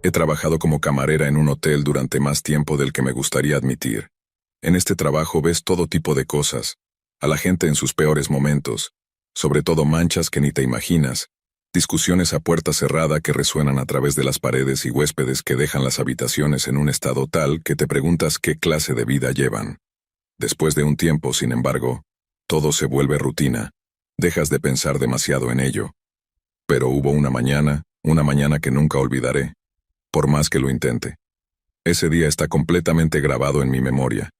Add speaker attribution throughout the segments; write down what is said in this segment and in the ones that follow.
Speaker 1: He trabajado como camarera en un hotel durante más tiempo del que me gustaría admitir. En este trabajo ves todo tipo de cosas, a la gente en sus peores momentos, sobre todo manchas que ni te imaginas, discusiones a puerta cerrada que resuenan a través de las paredes y huéspedes que dejan las habitaciones en un estado tal que te preguntas qué clase de vida llevan. Después de un tiempo, sin embargo, todo se vuelve rutina, dejas de pensar demasiado en ello. Pero hubo una mañana que nunca olvidaré, por más que lo intente. Ese día está completamente grabado en mi memoria.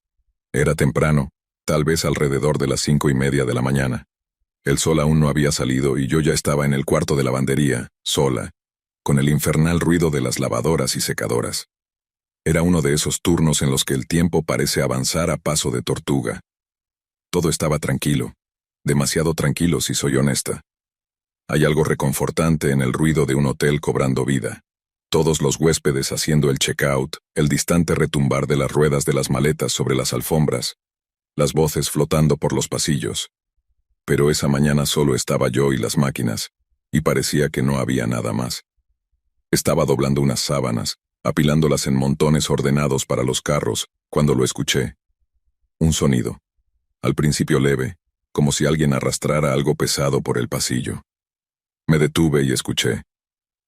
Speaker 1: Era temprano, tal vez alrededor de las 5:30 de la mañana. El sol aún no había salido y yo ya estaba en el cuarto de lavandería, sola, con el infernal ruido de las lavadoras y secadoras. Era uno de esos turnos en los que el tiempo parece avanzar a paso de tortuga. Todo estaba tranquilo, demasiado tranquilo si soy honesta. Hay algo reconfortante en el ruido de un hotel cobrando vida. Todos los huéspedes haciendo el check-out, el distante retumbar de las ruedas de las maletas sobre las alfombras, las voces flotando por los pasillos. Pero esa mañana solo estaba yo y las máquinas, y parecía que no había nada más. Estaba doblando unas sábanas, apilándolas en montones ordenados para los carros, cuando lo escuché. Un sonido. Al principio leve, como si alguien arrastrara algo pesado por el pasillo. Me detuve y escuché.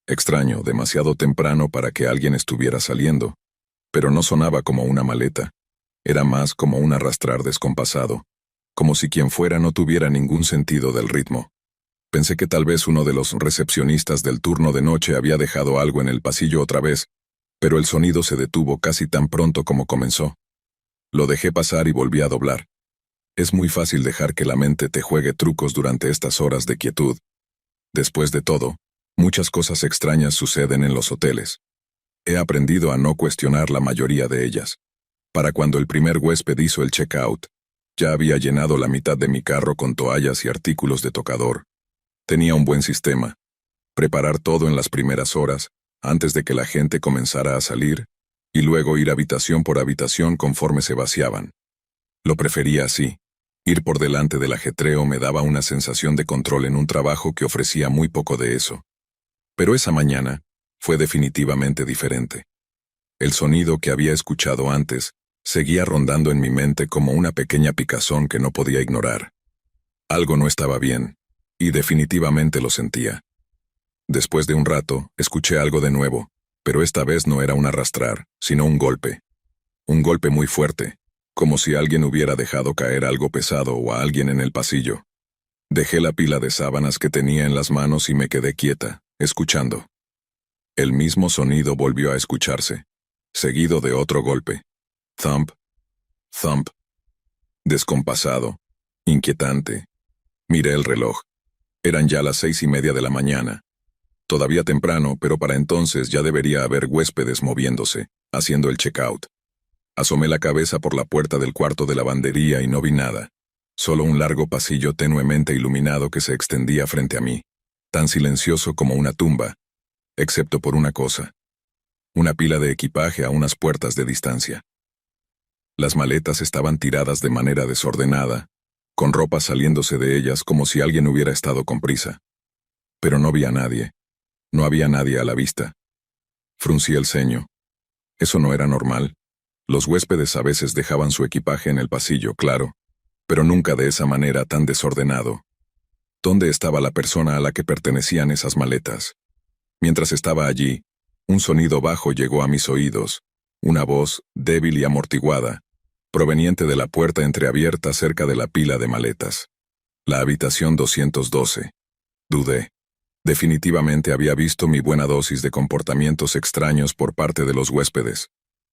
Speaker 1: Extraño, demasiado temprano para que alguien estuviera saliendo, pero no sonaba como una maleta. Era más como un arrastrar descompasado, como si quien fuera no tuviera ningún sentido del ritmo. Pensé que tal vez uno de los recepcionistas del turno de noche había dejado algo en el pasillo otra vez, pero el sonido se detuvo casi tan pronto como comenzó. Lo dejé pasar y volví a doblar. Es muy fácil dejar que la mente te juegue trucos durante estas horas de quietud. Después de todo, muchas cosas extrañas suceden en los hoteles. He aprendido a no cuestionar la mayoría de ellas. Para cuando el primer huésped hizo el check-out, ya había llenado la mitad de mi carro con toallas y artículos de tocador. Tenía un buen sistema. Preparar todo en las primeras horas, antes de que la gente comenzara a salir, y luego ir habitación por habitación conforme se vaciaban. Lo prefería así. Ir por delante del ajetreo me daba una sensación de control en un trabajo que ofrecía muy poco de eso. Pero esa mañana fue definitivamente diferente. El sonido que había escuchado antes seguía rondando en mi mente como una pequeña picazón que no podía ignorar. Algo no estaba bien, y definitivamente lo sentía. Después de un rato, escuché algo de nuevo, pero esta vez no era un arrastrar, sino un golpe. Un golpe muy fuerte, como si alguien hubiera dejado caer algo pesado o a alguien en el pasillo. Dejé la pila de sábanas que tenía en las manos y me quedé quieta, escuchando. El mismo sonido volvió a escucharse, seguido de otro golpe. Thump, thump. Descompasado, inquietante. Miré el reloj. Eran ya las 6:30 de la mañana. Todavía temprano, pero para entonces ya debería haber huéspedes moviéndose, haciendo el check-out. Asomé la cabeza por la puerta del cuarto de lavandería y no vi nada. Solo un largo pasillo tenuemente iluminado que se extendía frente a mí, tan silencioso como una tumba, excepto por una cosa. Una pila de equipaje a unas puertas de distancia. Las maletas estaban tiradas de manera desordenada, con ropa saliéndose de ellas como si alguien hubiera estado con prisa. Pero no vi a nadie. No había nadie a la vista. Fruncí el ceño. Eso no era normal. Los huéspedes a veces dejaban su equipaje en el pasillo, claro, pero nunca de esa manera tan desordenado. ¿Dónde estaba la persona a la que pertenecían esas maletas? Mientras estaba allí, un sonido bajo llegó a mis oídos, una voz débil y amortiguada, proveniente de la puerta entreabierta cerca de la pila de maletas. La habitación 212. Dudé. Definitivamente había visto mi buena dosis de comportamientos extraños por parte de los huéspedes.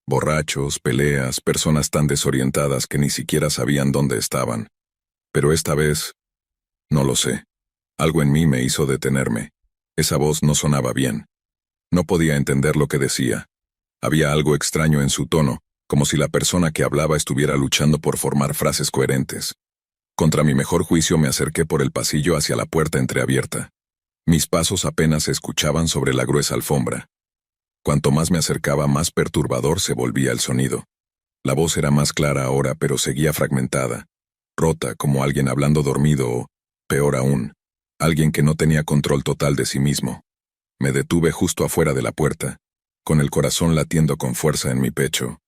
Speaker 1: Borrachos, peleas, personas tan desorientadas que ni siquiera sabían dónde estaban. Pero esta vez, no lo sé. Algo en mí me hizo detenerme. Esa voz no sonaba bien. No podía entender lo que decía. Había algo extraño en su tono, como si la persona que hablaba estuviera luchando por formar frases coherentes. Contra mi mejor juicio me acerqué por el pasillo hacia la puerta entreabierta. Mis pasos apenas se escuchaban sobre la gruesa alfombra. Cuanto más me acercaba, más perturbador se volvía el sonido. La voz era más clara ahora, pero seguía fragmentada, rota como alguien hablando dormido o, peor aún, alguien que no tenía control total de sí mismo. Me detuve justo afuera de la puerta. con el corazón latiendo con fuerza en mi pecho.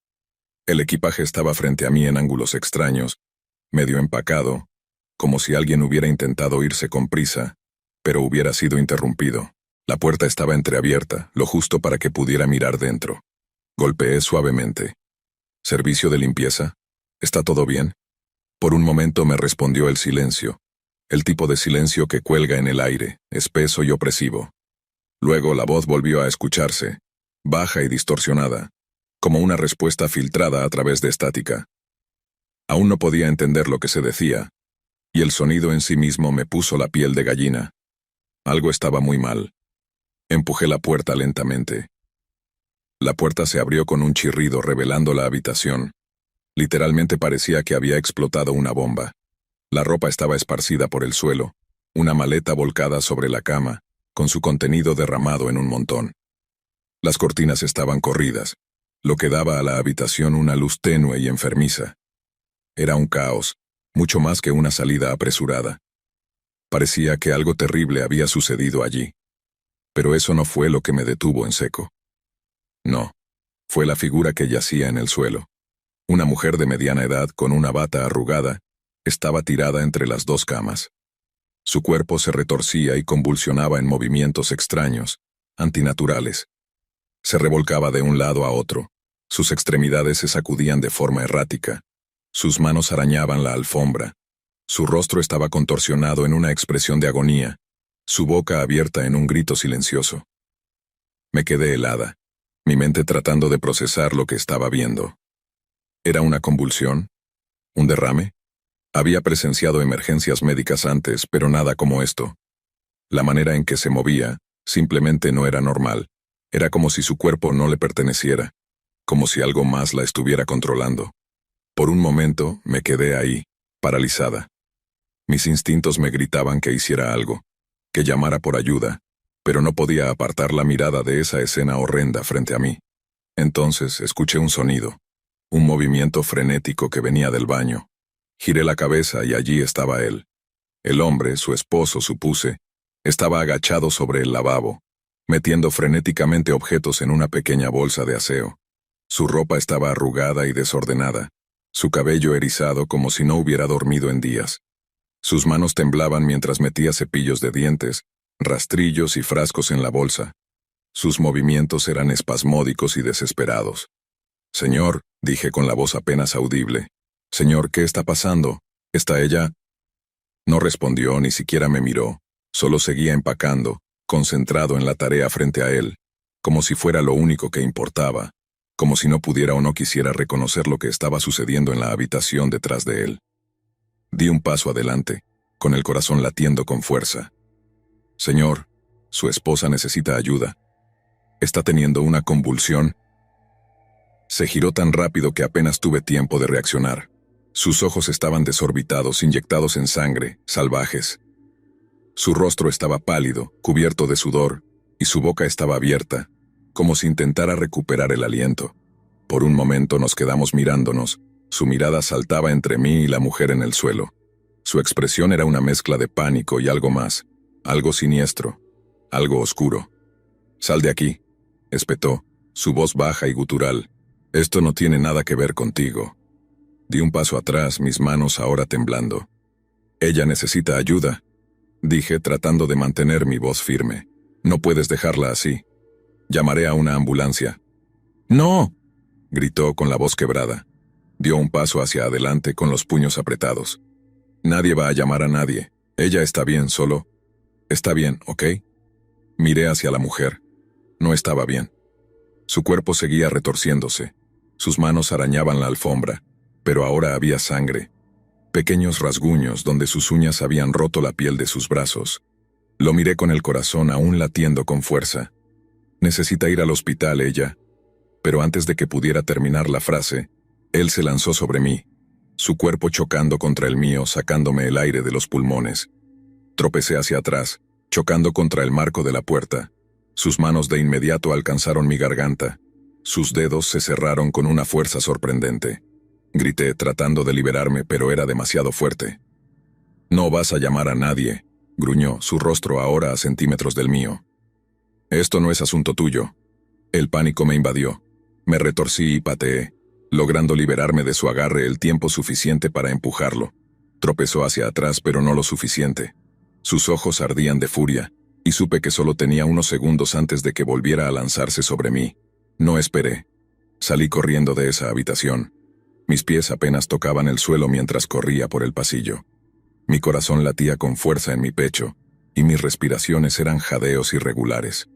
Speaker 1: El equipaje estaba frente a mí en ángulos extraños, medio empacado, como si alguien hubiera intentado irse con prisa, pero hubiera sido interrumpido. La puerta estaba entreabierta, lo justo para que pudiera mirar dentro. Golpeé suavemente. ¿Servicio de limpieza? ¿Está todo bien? Por un momento me respondió el silencio, el tipo de silencio que cuelga en el aire, espeso y opresivo. Luego la voz volvió a escucharse, baja y distorsionada, como una respuesta filtrada a través de estática. Aún no podía entender lo que se decía, y el sonido en sí mismo me puso la piel de gallina. Algo estaba muy mal. Empujé la puerta lentamente. La puerta se abrió con un chirrido revelando la habitación. Literalmente parecía que había explotado una bomba. La ropa estaba esparcida por el suelo, una maleta volcada sobre la cama, con su contenido derramado en un montón. Las cortinas estaban corridas, lo que daba a la habitación una luz tenue y enfermiza. Era un caos, mucho más que una salida apresurada. Parecía que algo terrible había sucedido allí. Pero eso no fue lo que me detuvo en seco. No, fue la figura que yacía en el suelo. Una mujer de mediana edad con una bata arrugada estaba tirada entre las dos camas. Su cuerpo se retorcía y convulsionaba en movimientos extraños, antinaturales. Se revolcaba de un lado a otro, sus extremidades se sacudían de forma errática, sus manos arañaban la alfombra, su rostro estaba contorsionado en una expresión de agonía, su boca abierta en un grito silencioso. Me quedé helada, mi mente tratando de procesar lo que estaba viendo. ¿Era una convulsión? ¿Un derrame? Había presenciado emergencias médicas antes, pero nada como esto. La manera en que se movía simplemente no era normal. Era como si su cuerpo no le perteneciera, como si algo más la estuviera controlando. Por un momento me quedé ahí, paralizada. Mis instintos me gritaban que hiciera algo, que llamara por ayuda, pero no podía apartar la mirada de esa escena horrenda frente a mí. Entonces escuché un sonido, un movimiento frenético que venía del baño. Giré la cabeza y allí estaba él. El hombre, su esposo, supuse, estaba agachado sobre el lavabo, metiendo frenéticamente objetos en una pequeña bolsa de aseo. Su ropa estaba arrugada y desordenada, su cabello erizado como si no hubiera dormido en días. Sus manos temblaban mientras metía cepillos de dientes, rastrillos y frascos en la bolsa. Sus movimientos eran espasmódicos y desesperados. «Señor», dije con la voz apenas audible. «Señor, ¿qué está pasando? ¿Está ella?» No respondió, ni siquiera me miró. Solo seguía empacando, concentrado en la tarea frente a él, como si fuera lo único que importaba, como si no pudiera o no quisiera reconocer lo que estaba sucediendo en la habitación detrás de él. Di un paso adelante, con el corazón latiendo con fuerza. «Señor, su esposa necesita ayuda. Está teniendo una convulsión». Se giró tan rápido que apenas tuve tiempo de reaccionar. Sus ojos estaban desorbitados, inyectados en sangre, salvajes. Su rostro estaba pálido, cubierto de sudor, y su boca estaba abierta, como si intentara recuperar el aliento. Por un momento nos quedamos mirándonos. Su mirada saltaba entre mí y la mujer en el suelo. Su expresión era una mezcla de pánico y algo más, algo siniestro, algo oscuro. «Sal de aquí», espetó, su voz baja y gutural. «Esto no tiene nada que ver contigo». Di un paso atrás, mis manos ahora temblando. «Ella necesita ayuda», dije tratando de mantener mi voz firme. «No puedes dejarla así. Llamaré a una ambulancia». «¡No!», gritó con la voz quebrada. Dio un paso hacia adelante con los puños apretados. «Nadie va a llamar a nadie. Ella está bien, solo. Está bien, ¿ok?» Miré hacia la mujer. No estaba bien. Su cuerpo seguía retorciéndose. Sus manos arañaban la alfombra, pero ahora había sangre. Pequeños rasguños donde sus uñas habían roto la piel de sus brazos. Lo miré con el corazón aún latiendo con fuerza. «Necesita ir al hospital, ella». Pero antes de que pudiera terminar la frase, él se lanzó sobre mí, su cuerpo chocando contra el mío, sacándome el aire de los pulmones. Tropecé hacia atrás, chocando contra el marco de la puerta. Sus manos de inmediato alcanzaron mi garganta. Sus dedos se cerraron con una fuerza sorprendente. Grité tratando de liberarme, pero era demasiado fuerte. «No vas a llamar a nadie», gruñó, su rostro ahora a centímetros del mío. «Esto no es asunto tuyo. El pánico me invadió. Me retorcí y pateé, logrando liberarme de su agarre el tiempo suficiente para empujarlo. Tropezó hacia atrás, pero no lo suficiente. Sus ojos ardían de furia, y supe que solo tenía unos segundos antes de que volviera a lanzarse sobre mí. No esperé. Salí corriendo de esa habitación. Mis pies apenas tocaban el suelo mientras corría por el pasillo. Mi corazón latía con fuerza en mi pecho, y mis respiraciones eran jadeos irregulares.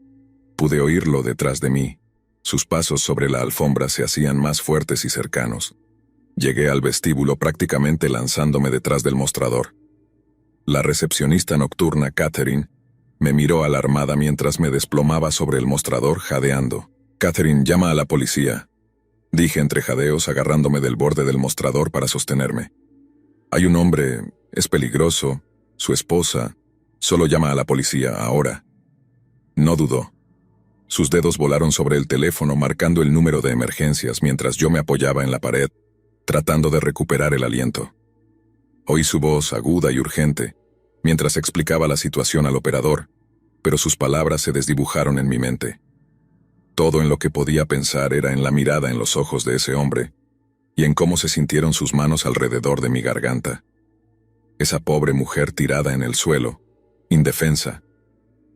Speaker 1: Pude oírlo detrás de mí. Sus pasos sobre la alfombra se hacían más fuertes y cercanos. Llegué al vestíbulo prácticamente lanzándome detrás del mostrador. La recepcionista nocturna, Catherine, me miró alarmada mientras me desplomaba sobre el mostrador jadeando. «Catherine, llama a la policía», dije entre jadeos agarrándome del borde del mostrador para sostenerme. «Hay un hombre, es peligroso, su esposa, solo llama a la policía ahora». No dudó. Sus dedos volaron sobre el teléfono marcando el número de emergencias mientras yo me apoyaba en la pared, tratando de recuperar el aliento. Oí su voz aguda y urgente, mientras explicaba la situación al operador, pero sus palabras se desdibujaron en mi mente. Todo en lo que podía pensar era en la mirada en los ojos de ese hombre, y en cómo se sintieron sus manos alrededor de mi garganta. Esa pobre mujer tirada en el suelo, indefensa.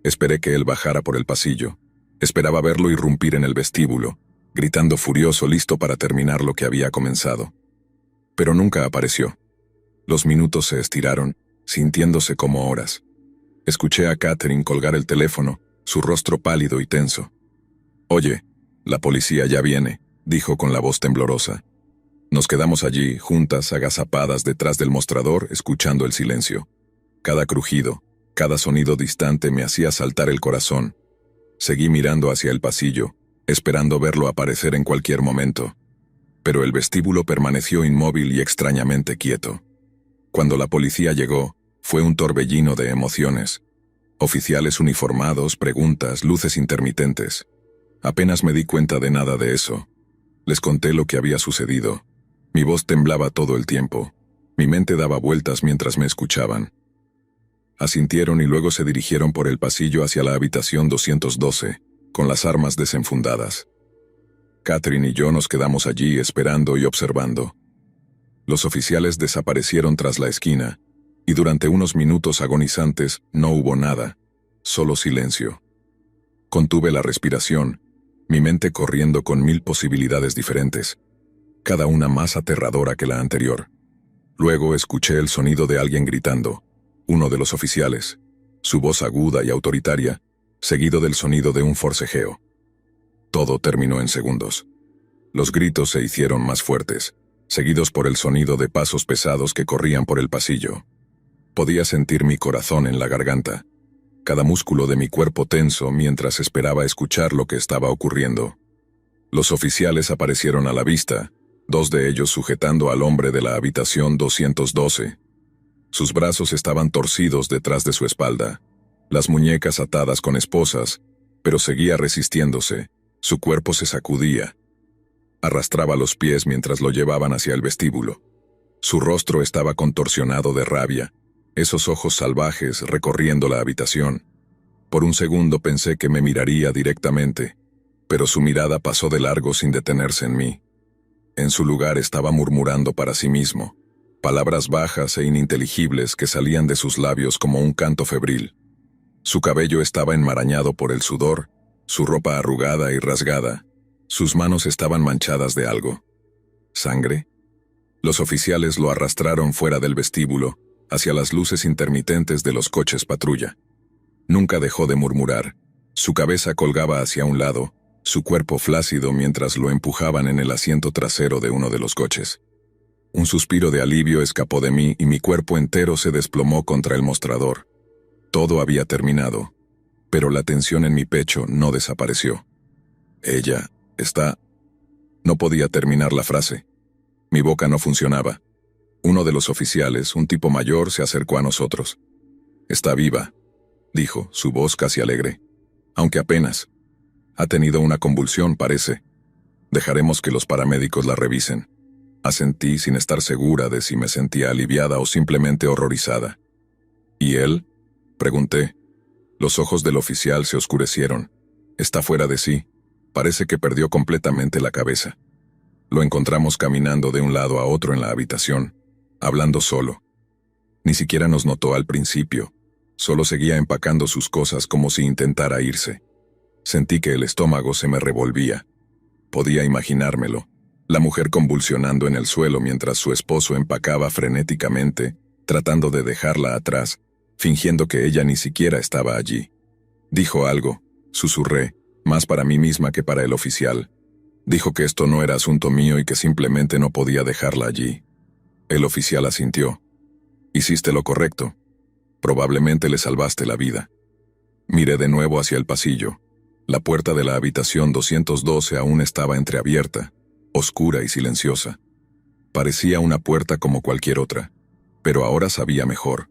Speaker 1: Esperé que él bajara por el pasillo. Esperaba verlo irrumpir en el vestíbulo, gritando furioso, listo para terminar lo que había comenzado. Pero nunca apareció. Los minutos se estiraron, sintiéndose como horas. Escuché a Catherine colgar el teléfono, su rostro pálido y tenso. «Oye, la policía ya viene», dijo con la voz temblorosa. Nos quedamos allí, juntas, agazapadas detrás del mostrador, escuchando el silencio. Cada crujido, cada sonido distante me hacía saltar el corazón. Seguí mirando hacia el pasillo, esperando verlo aparecer en cualquier momento. Pero el vestíbulo permaneció inmóvil y extrañamente quieto. Cuando la policía llegó, fue un torbellino de emociones. Oficiales uniformados, preguntas, luces intermitentes. Apenas me di cuenta de nada de eso. Les conté lo que había sucedido. Mi voz temblaba todo el tiempo. Mi mente daba vueltas mientras me escuchaban. Asintieron y luego se dirigieron por el pasillo hacia la habitación 212, con las armas desenfundadas. Catherine y yo nos quedamos allí esperando y observando. Los oficiales desaparecieron tras la esquina, y durante unos minutos agonizantes no hubo nada, solo silencio. Contuve la respiración, mi mente corriendo con 1000 posibilidades diferentes, cada una más aterradora que la anterior. Luego escuché el sonido de alguien gritando, uno de los oficiales, su voz aguda y autoritaria, seguido del sonido de un forcejeo. Todo terminó en segundos. Los gritos se hicieron más fuertes, seguidos por el sonido de pasos pesados que corrían por el pasillo. Podía sentir mi corazón en la garganta, cada músculo de mi cuerpo tenso mientras esperaba escuchar lo que estaba ocurriendo. Los oficiales aparecieron a la vista, 2 de ellos sujetando al hombre de la habitación 212. Sus brazos estaban torcidos detrás de su espalda, las muñecas atadas con esposas, pero seguía resistiéndose, su cuerpo se sacudía. Arrastraba los pies mientras lo llevaban hacia el vestíbulo. Su rostro estaba contorsionado de rabia, esos ojos salvajes recorriendo la habitación. Por un segundo pensé que me miraría directamente, pero su mirada pasó de largo sin detenerse en mí. En su lugar estaba murmurando para sí mismo, palabras bajas e ininteligibles que salían de sus labios como un canto febril. Su cabello estaba enmarañado por el sudor, su ropa arrugada y rasgada, sus manos estaban manchadas de algo. ¿Sangre? Los oficiales lo arrastraron fuera del vestíbulo, hacia las luces intermitentes de los coches patrulla. Nunca dejó de murmurar. Su cabeza colgaba hacia un lado, su cuerpo flácido mientras lo empujaban en el asiento trasero de uno de los coches. Un suspiro de alivio escapó de mí y mi cuerpo entero se desplomó contra el mostrador. Todo había terminado, pero la tensión en mi pecho no desapareció. Ella está... No podía terminar la frase. Mi boca no funcionaba. Uno de los oficiales, un tipo mayor, se acercó a nosotros. «Está viva», dijo, su voz casi alegre. «Aunque apenas. Ha tenido una convulsión, parece. Dejaremos que los paramédicos la revisen». Asentí sin estar segura de si me sentía aliviada o simplemente horrorizada. «¿Y él?», pregunté. Los ojos del oficial se oscurecieron. «Está fuera de sí. Parece que perdió completamente la cabeza. Lo encontramos caminando de un lado a otro en la habitación, hablando solo. Ni siquiera nos notó al principio, solo seguía empacando sus cosas como si intentara irse. Sentí que el estómago se me revolvía. Podía imaginármelo, la mujer convulsionando en el suelo mientras su esposo empacaba frenéticamente, tratando de dejarla atrás, fingiendo que ella ni siquiera estaba allí. Dijo algo, susurré, más para mí misma que para el oficial. Dijo que esto no era asunto mío y que simplemente no podía dejarla allí. El oficial asintió. Hiciste lo correcto. Probablemente le salvaste la vida. Miré de nuevo hacia el pasillo. La puerta de la habitación 212 aún estaba entreabierta, oscura y silenciosa. Parecía una puerta como cualquier otra, pero ahora sabía mejor.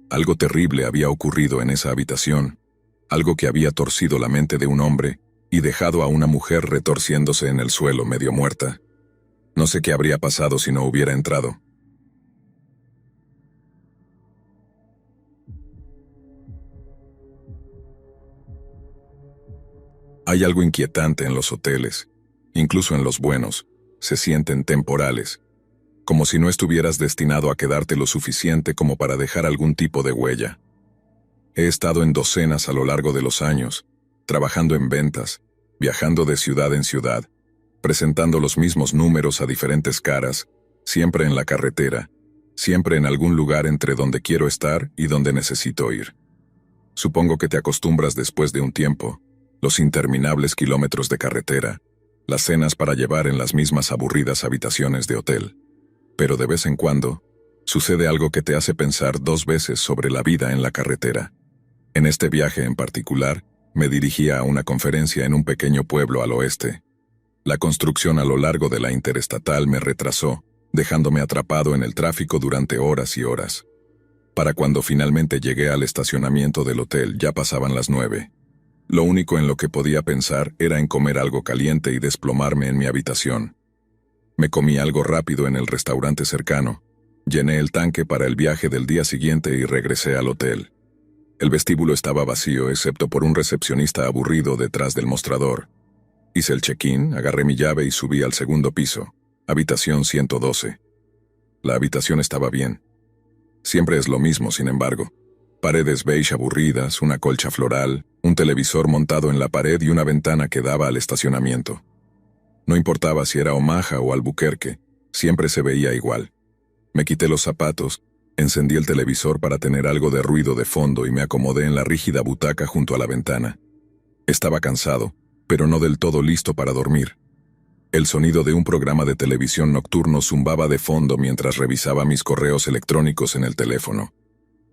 Speaker 1: Algo terrible había ocurrido en esa habitación, algo que había torcido la mente de un hombre y dejado a una mujer retorciéndose en el suelo medio muerta. No sé qué habría pasado si no hubiera entrado. Hay algo inquietante en los hoteles, incluso en los buenos, se sienten temporales, como si no estuvieras destinado a quedarte lo suficiente como para dejar algún tipo de huella. He estado en docenas a lo largo de los años, trabajando en ventas, viajando de ciudad en ciudad, presentando los mismos números a diferentes caras, siempre en la carretera, siempre en algún lugar entre donde quiero estar y donde necesito ir. Supongo que te acostumbras después de un tiempo, los interminables kilómetros de carretera, las cenas para llevar en las mismas aburridas habitaciones de hotel. Pero de vez en cuando, sucede algo que te hace pensar dos veces sobre la vida en la carretera. En este viaje en particular, me dirigía a una conferencia en un pequeño pueblo al oeste. La construcción a lo largo de la interestatal me retrasó, dejándome atrapado en el tráfico durante horas y horas. Para cuando finalmente llegué al estacionamiento del hotel ya pasaban las 9. Lo único en lo que podía pensar era en comer algo caliente y desplomarme en mi habitación. Me comí algo rápido en el restaurante cercano, llené el tanque para el viaje del día siguiente y regresé al hotel. El vestíbulo estaba vacío excepto por un recepcionista aburrido detrás del mostrador. Hice el check-in, agarré mi llave y subí al segundo piso, habitación 112. La habitación estaba bien. Siempre es lo mismo, sin embargo. Paredes beige aburridas, una colcha floral, un televisor montado en la pared y una ventana que daba al estacionamiento. No importaba si era Omaha o Albuquerque, siempre se veía igual. Me quité los zapatos, encendí el televisor para tener algo de ruido de fondo y me acomodé en la rígida butaca junto a la ventana. Estaba cansado, pero no del todo listo para dormir. El sonido de un programa de televisión nocturno zumbaba de fondo mientras revisaba mis correos electrónicos en el teléfono.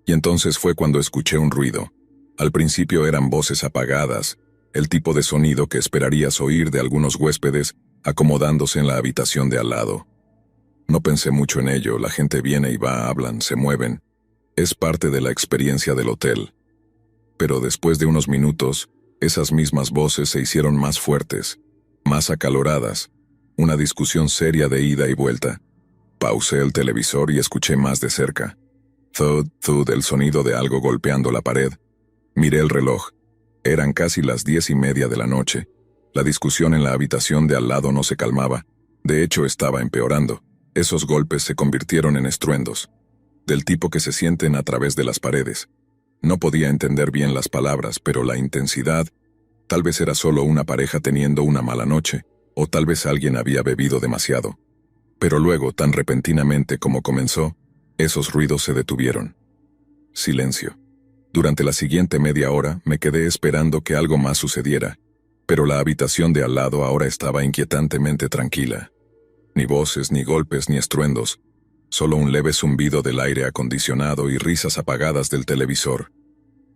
Speaker 1: Y entonces fue cuando escuché un ruido. Al principio eran voces apagadas, el tipo de sonido que esperarías oír de algunos huéspedes acomodándose en la habitación de al lado. No pensé mucho en ello, la gente viene y va, hablan, se mueven. Es parte de la experiencia del hotel. Pero después de unos minutos, esas mismas voces se hicieron más fuertes, más acaloradas, una discusión seria de ida y vuelta. Pausé el televisor y escuché más de cerca. Thud, thud, el sonido de algo golpeando la pared. Miré el reloj. Eran casi las 10:30 de la noche. La discusión en la habitación de al lado no se calmaba. De hecho, estaba empeorando. Esos golpes se convirtieron en estruendos, del tipo que se sienten a través de las paredes. No podía entender bien las palabras, pero la intensidad, tal vez era solo una pareja teniendo una mala noche, o tal vez alguien había bebido demasiado. Pero luego, tan repentinamente como comenzó, esos ruidos se detuvieron. Silencio. Durante la siguiente media hora me quedé esperando que algo más sucediera, pero la habitación de al lado ahora estaba inquietantemente tranquila. Ni voces, ni golpes, ni estruendos, solo un leve zumbido del aire acondicionado y risas apagadas del televisor.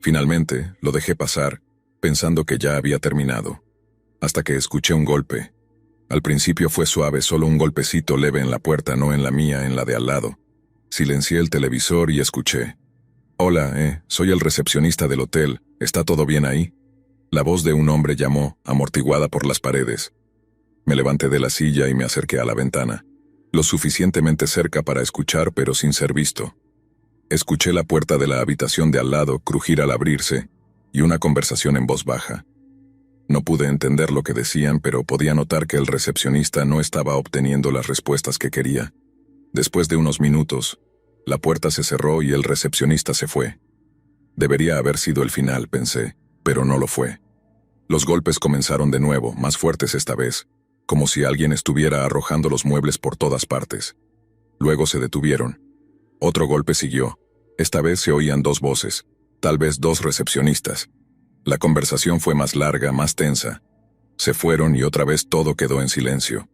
Speaker 1: Finalmente, lo dejé pasar, pensando que ya había terminado, hasta que escuché un golpe. Al principio fue suave, solo un golpecito leve en la puerta, no en la mía, en la de al lado. Silencié el televisor y escuché. «Hola, soy el recepcionista del hotel, ¿está todo bien ahí?» La voz de un hombre llamó, amortiguada por las paredes. Me levanté de la silla y me acerqué a la ventana, lo suficientemente cerca para escuchar pero sin ser visto. Escuché la puerta de la habitación de al lado crujir al abrirse y una conversación en voz baja. No pude entender lo que decían, pero podía notar que el recepcionista no estaba obteniendo las respuestas que quería. Después de unos minutos, la puerta se cerró y el recepcionista se fue. Debería haber sido el final, pensé, pero no lo fue. Los golpes comenzaron de nuevo, más fuertes esta vez, como si alguien estuviera arrojando los muebles por todas partes. Luego se detuvieron. Otro golpe siguió. Esta vez se oían dos voces, tal vez dos recepcionistas. La conversación fue más larga, más tensa. Se fueron y otra vez todo quedó en silencio.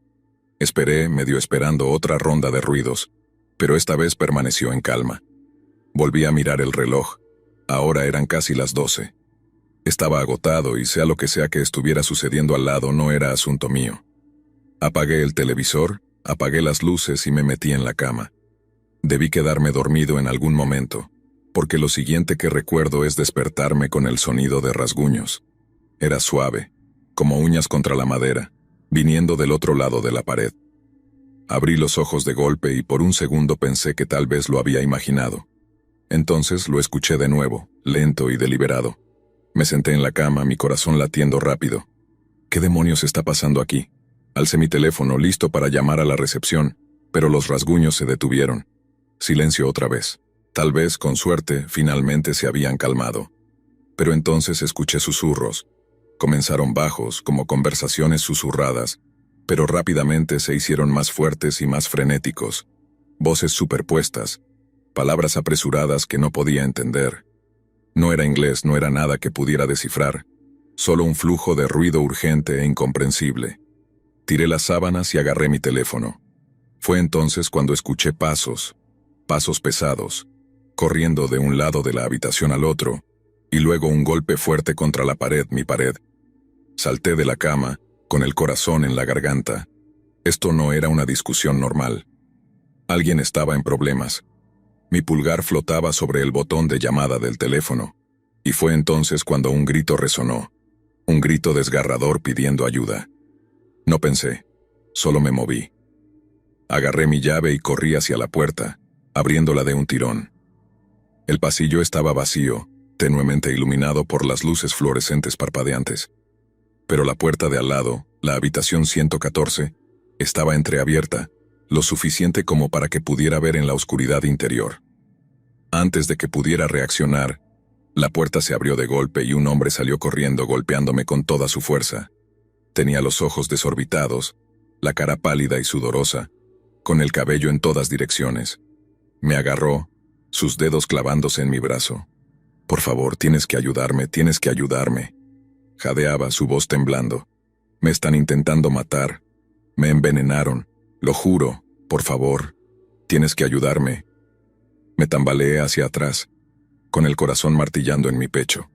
Speaker 1: Esperé, medio esperando otra ronda de ruidos, pero esta vez permaneció en calma. Volví a mirar el reloj. Ahora eran casi las 12. Estaba agotado y sea lo que sea que estuviera sucediendo al lado no era asunto mío. Apagué el televisor, apagué las luces y me metí en la cama. Debí quedarme dormido en algún momento, porque lo siguiente que recuerdo es despertarme con el sonido de rasguños. Era suave, como uñas contra la madera, viniendo del otro lado de la pared. Abrí los ojos de golpe y por un segundo pensé que tal vez lo había imaginado. Entonces lo escuché de nuevo, lento y deliberado. Me senté en la cama, mi corazón latiendo rápido. ¿Qué demonios está pasando aquí? Alcé mi teléfono, listo para llamar a la recepción, pero los rasguños se detuvieron. Silencio otra vez. Tal vez, con suerte, finalmente se habían calmado. Pero entonces escuché susurros. Comenzaron bajos, como conversaciones susurradas, pero rápidamente se hicieron más fuertes y más frenéticos. Voces superpuestas, palabras apresuradas que no podía entender. No era inglés, no era nada que pudiera descifrar, solo un flujo de ruido urgente e incomprensible. Tiré las sábanas y agarré mi teléfono. Fue entonces cuando escuché pasos pesados, corriendo de un lado de la habitación al otro, y luego un golpe fuerte contra la pared, mi pared. Salté de la cama, con el corazón en la garganta. Esto no era una discusión normal. Alguien estaba en problemas. Mi pulgar flotaba sobre el botón de llamada del teléfono, y fue entonces cuando un grito resonó, un grito desgarrador pidiendo ayuda. No pensé, solo me moví. Agarré mi llave y corrí hacia la puerta, abriéndola de un tirón. El pasillo estaba vacío, tenuemente iluminado por las luces fluorescentes parpadeantes. Pero la puerta de al lado, la habitación 114, estaba entreabierta, lo suficiente como para que pudiera ver en la oscuridad interior. Antes de que pudiera reaccionar, la puerta se abrió de golpe y un hombre salió corriendo golpeándome con toda su fuerza. Tenía los ojos desorbitados, la cara pálida y sudorosa, con el cabello en todas direcciones. Me agarró, sus dedos clavándose en mi brazo. «Por favor, tienes que ayudarme, tienes que ayudarme». Jadeaba, su voz temblando. «Me están intentando matar. Me envenenaron. Lo juro, por favor, tienes que ayudarme». Me tambaleé hacia atrás, con el corazón martillando en mi pecho.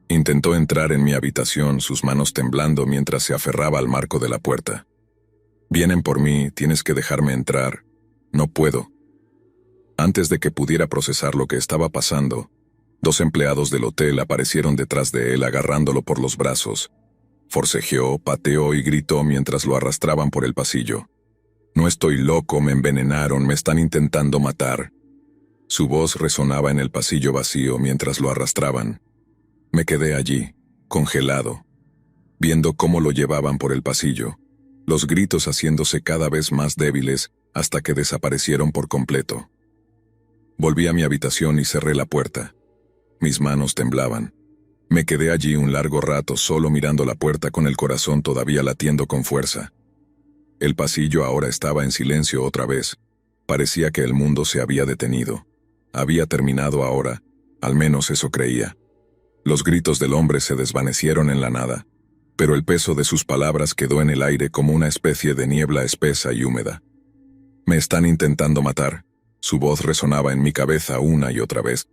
Speaker 1: Intentó entrar en mi habitación, sus manos temblando mientras se aferraba al marco de la puerta. «Vienen por mí, tienes que dejarme entrar. No puedo». Antes de que pudiera procesar lo que estaba pasando, 2 empleados del hotel aparecieron detrás de él agarrándolo por los brazos. Forcejeó, pateó y gritó mientras lo arrastraban por el pasillo. «No estoy loco, me envenenaron, me están intentando matar». Su voz resonaba en el pasillo vacío mientras lo arrastraban. Me quedé allí, congelado, viendo cómo lo llevaban por el pasillo, los gritos haciéndose cada vez más débiles hasta que desaparecieron por completo. Volví a mi habitación y cerré la puerta. Mis manos temblaban. Me quedé allí un largo rato solo mirando la puerta con el corazón todavía latiendo con fuerza. El pasillo ahora estaba en silencio otra vez. Parecía que el mundo se había detenido. Había terminado ahora, al menos eso creía. Los gritos del hombre se desvanecieron en la nada, pero el peso de sus palabras quedó en el aire como una especie de niebla espesa y húmeda. «Me están intentando matar». Su voz resonaba en mi cabeza una y otra vez.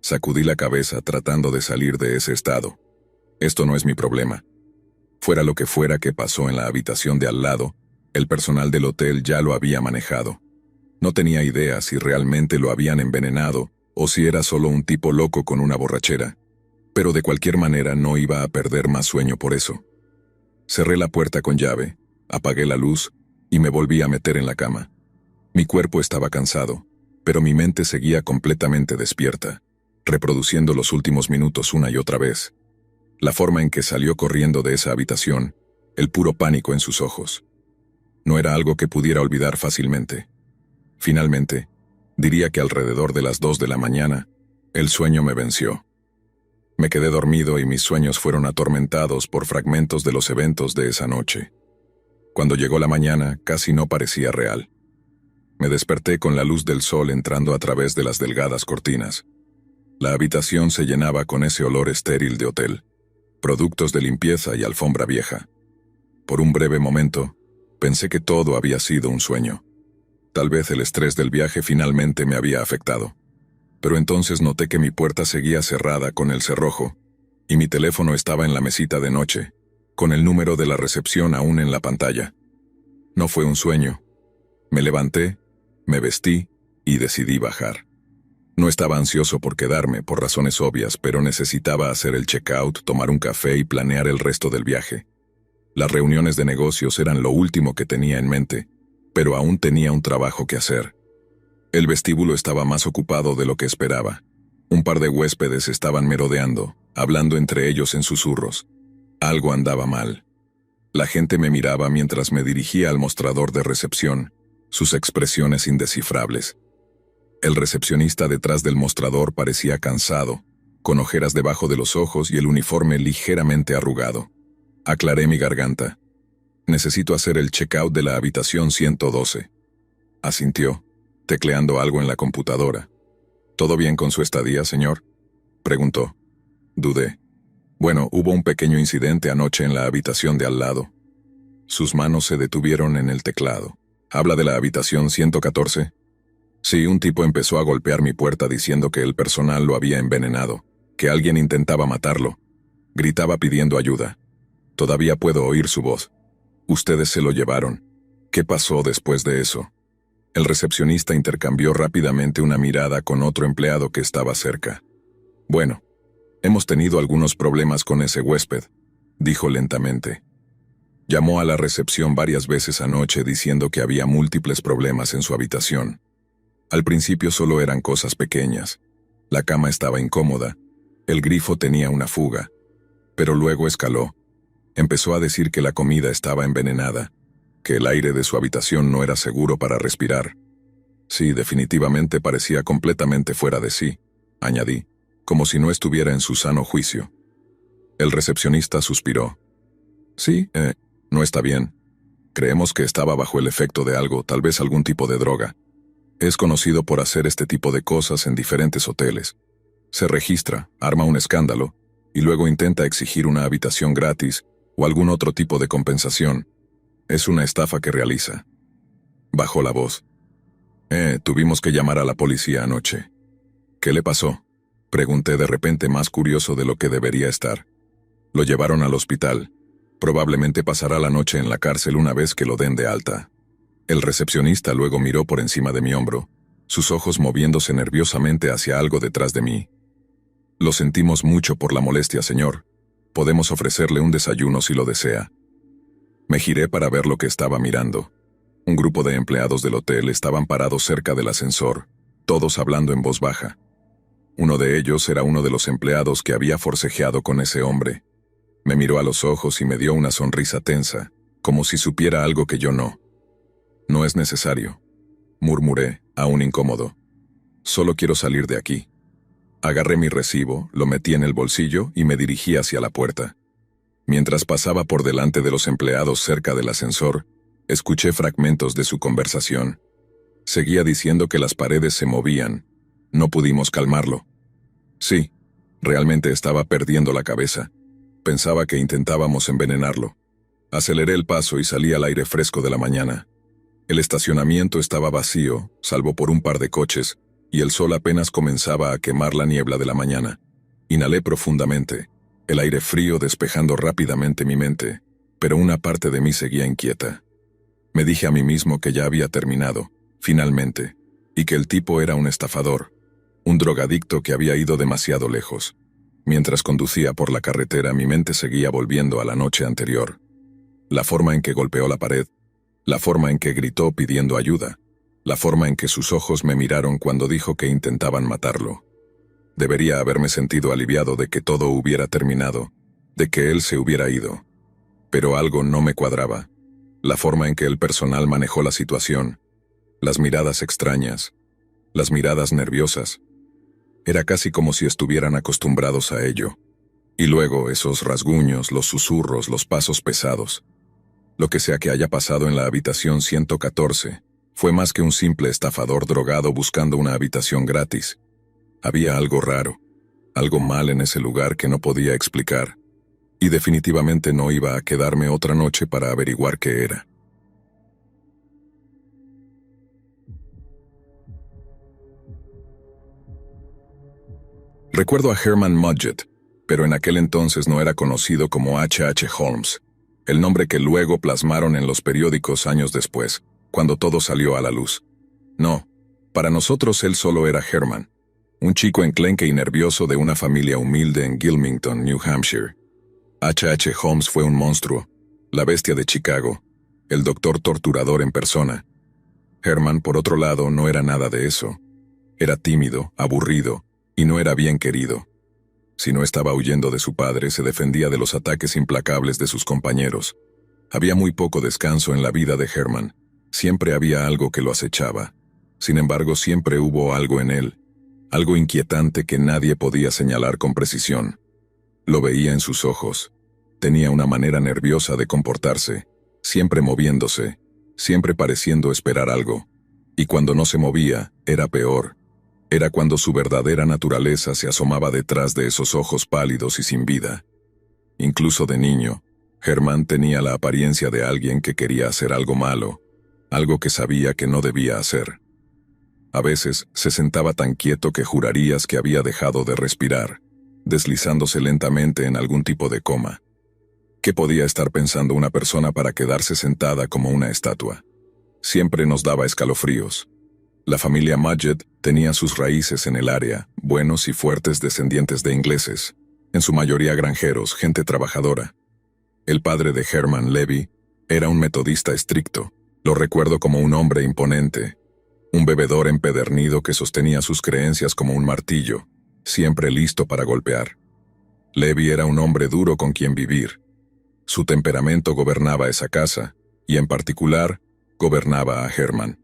Speaker 1: Sacudí la cabeza tratando de salir de ese estado. Esto no es mi problema. Fuera lo que fuera que pasó en la habitación de al lado, el personal del hotel ya lo había manejado. No tenía idea si realmente lo habían envenenado o si era solo un tipo loco con una borrachera. Pero de cualquier manera no iba a perder más sueño por eso. Cerré la puerta con llave, apagué la luz y me volví a meter en la cama. Mi cuerpo estaba cansado, pero mi mente seguía completamente despierta, reproduciendo los últimos minutos una y otra vez. La forma en que salió corriendo de esa habitación, el puro pánico en sus ojos. No era algo que pudiera olvidar fácilmente. Finalmente, diría que alrededor de las 2 de la mañana, el sueño me venció. Me quedé dormido y mis sueños fueron atormentados por fragmentos de los eventos de esa noche. Cuando llegó la mañana, casi no parecía real. Me desperté con la luz del sol entrando a través de las delgadas cortinas. La habitación se llenaba con ese olor estéril de hotel, productos de limpieza y alfombra vieja. Por un breve momento, pensé que todo había sido un sueño. Tal vez el estrés del viaje finalmente me había afectado. Pero entonces noté que mi puerta seguía cerrada con el cerrojo, y mi teléfono estaba en la mesita de noche, con el número de la recepción aún en la pantalla. No fue un sueño. Me levanté, me vestí y decidí bajar. No estaba ansioso por quedarme, por razones obvias, pero necesitaba hacer el checkout, tomar un café y planear el resto del viaje. Las reuniones de negocios eran lo último que tenía en mente, pero aún tenía un trabajo que hacer. El vestíbulo estaba más ocupado de lo que esperaba. Un par de huéspedes estaban merodeando, hablando entre ellos en susurros. Algo andaba mal. La gente me miraba mientras me dirigía al mostrador de recepción, sus expresiones indescifrables. El recepcionista detrás del mostrador parecía cansado, con ojeras debajo de los ojos y el uniforme ligeramente arrugado. Aclaré mi garganta. Necesito hacer el checkout de la habitación 112. Asintió, tecleando algo en la computadora. ¿Todo bien con su estadía, señor?, preguntó. Dudé. Bueno, hubo un pequeño incidente anoche en la habitación de al lado. Sus manos se detuvieron en el teclado. ¿Habla de la habitación 114? Sí, un tipo empezó a golpear mi puerta diciendo que el personal lo había envenenado, que alguien intentaba matarlo. Gritaba pidiendo ayuda. Todavía puedo oír su voz. Ustedes se lo llevaron. ¿Qué pasó después de eso? El recepcionista intercambió rápidamente una mirada con otro empleado que estaba cerca. Bueno, hemos tenido algunos problemas con ese huésped, dijo lentamente. Llamó a la recepción varias veces anoche diciendo que había múltiples problemas en su habitación. Al principio solo eran cosas pequeñas. La cama estaba incómoda, el grifo tenía una fuga, pero luego escaló. Empezó a decir que la comida estaba envenenada, que el aire de su habitación no era seguro para respirar. Sí, definitivamente parecía completamente fuera de sí, añadí, como si no estuviera en su sano juicio. El recepcionista suspiró. Sí, no está bien. Creemos que estaba bajo el efecto de algo, tal vez algún tipo de droga. Es conocido por hacer este tipo de cosas en diferentes hoteles. Se registra, arma un escándalo, y luego intenta exigir una habitación gratis o algún otro tipo de compensación. Es una estafa que realiza. Bajó la voz. Tuvimos que llamar a la policía anoche. ¿Qué le pasó?, pregunté de repente, más curioso de lo que debería estar. Lo llevaron al hospital. Probablemente pasará la noche en la cárcel una vez que lo den de alta. El recepcionista luego miró por encima de mi hombro, sus ojos moviéndose nerviosamente hacia algo detrás de mí. Lo sentimos mucho por la molestia, señor. Podemos ofrecerle un desayuno si lo desea. Me giré para ver lo que estaba mirando. Un grupo de empleados del hotel estaban parados cerca del ascensor, todos hablando en voz baja. Uno de ellos era uno de los empleados que había forcejeado con ese hombre. Me miró a los ojos y me dio una sonrisa tensa, como si supiera algo que yo no. No es necesario, murmuré, aún incómodo. Solo quiero salir de aquí. Agarré mi recibo, lo metí en el bolsillo y me dirigí hacia la puerta. Mientras pasaba por delante de los empleados cerca del ascensor, escuché fragmentos de su conversación. Seguía diciendo que las paredes se movían. No pudimos calmarlo. Sí, realmente estaba perdiendo la cabeza. Pensaba que intentábamos envenenarlo. Aceleré el paso y salí al aire fresco de la mañana. El estacionamiento estaba vacío, salvo por un par de coches, y el sol apenas comenzaba a quemar la niebla de la mañana. Inhalé profundamente, el aire frío despejando rápidamente mi mente, pero una parte de mí seguía inquieta. Me dije a mí mismo que ya había terminado, finalmente, y que el tipo era un estafador, un drogadicto que había ido demasiado lejos. Mientras conducía por la carretera, mi mente seguía volviendo a la noche anterior. La forma en que golpeó la pared, la forma en que gritó pidiendo ayuda, la forma en que sus ojos me miraron cuando dijo que intentaban matarlo. Debería haberme sentido aliviado de que todo hubiera terminado, de que él se hubiera ido. Pero algo no me cuadraba. La forma en que el personal manejó la situación, las miradas extrañas, las miradas nerviosas. Era casi como si estuvieran acostumbrados a ello. Y luego esos rasguños, los susurros, los pasos pesados. Lo que sea que haya pasado en la habitación 114, fue más que un simple estafador drogado buscando una habitación gratis. Había algo raro, algo mal en ese lugar que no podía explicar, y definitivamente no iba a quedarme otra noche para averiguar qué era. Recuerdo a Herman Mudgett, pero en aquel entonces no era conocido como H.H. Holmes, el nombre que luego plasmaron en los periódicos años después, cuando todo salió a la luz. No, para nosotros él solo era Herman, un chico enclenque y nervioso de una familia humilde en Gilmington, New Hampshire. H.H. Holmes fue un monstruo, la bestia de Chicago, el doctor torturador en persona. Herman, por otro lado, no era nada de eso. Era tímido, aburrido, y no era bien querido. Si no estaba huyendo de su padre, se defendía de los ataques implacables de sus compañeros. Había muy poco descanso en la vida de Herman. Siempre había algo que lo acechaba. Sin embargo, siempre hubo algo en él, algo inquietante que nadie podía señalar con precisión. Lo veía en sus ojos. Tenía una manera nerviosa de comportarse, siempre moviéndose, siempre pareciendo esperar algo. Y cuando no se movía, era peor. Era cuando su verdadera naturaleza se asomaba detrás de esos ojos pálidos y sin vida. Incluso de niño, Herman tenía la apariencia de alguien que quería hacer algo malo, algo que sabía que no debía hacer. A veces se sentaba tan quieto que jurarías que había dejado de respirar, deslizándose lentamente en algún tipo de coma. ¿Qué podía estar pensando una persona para quedarse sentada como una estatua? Siempre nos daba escalofríos. La familia Mudgett tenía sus raíces en el área, buenos y fuertes descendientes de ingleses, en su mayoría granjeros, gente trabajadora. El padre de Herman, Levy, era un metodista estricto. Lo recuerdo como un hombre imponente, un bebedor empedernido que sostenía sus creencias como un martillo, siempre listo para golpear. Levy era un hombre duro con quien vivir. Su temperamento gobernaba esa casa, y en particular, gobernaba a Herman.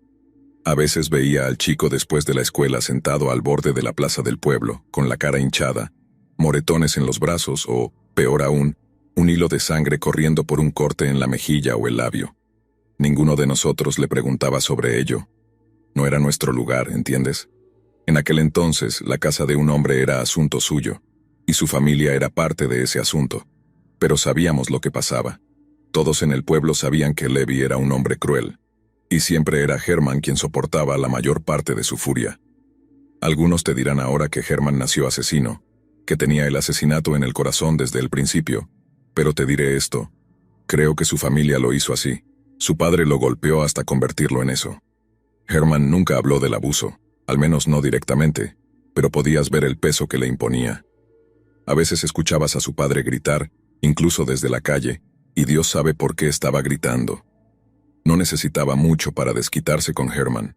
Speaker 1: A veces veía al chico después de la escuela sentado al borde de la plaza del pueblo, con la cara hinchada, moretones en los brazos o, peor aún, un hilo de sangre corriendo por un corte en la mejilla o el labio. Ninguno de nosotros le preguntaba sobre ello. No era nuestro lugar, ¿entiendes? En aquel entonces, la casa de un hombre era asunto suyo, y su familia era parte de ese asunto. Pero sabíamos lo que pasaba. Todos en el pueblo sabían que Levy era un hombre cruel, y siempre era Herman quien soportaba la mayor parte de su furia. Algunos te dirán ahora que Herman nació asesino, que tenía el asesinato en el corazón desde el principio, pero te diré esto, creo que su familia lo hizo así. Su padre lo golpeó hasta convertirlo en eso. Herman nunca habló del abuso, al menos no directamente, pero podías ver el peso que le imponía. A veces escuchabas a su padre gritar, incluso desde la calle, y Dios sabe por qué estaba gritando. No necesitaba mucho para desquitarse con Herman.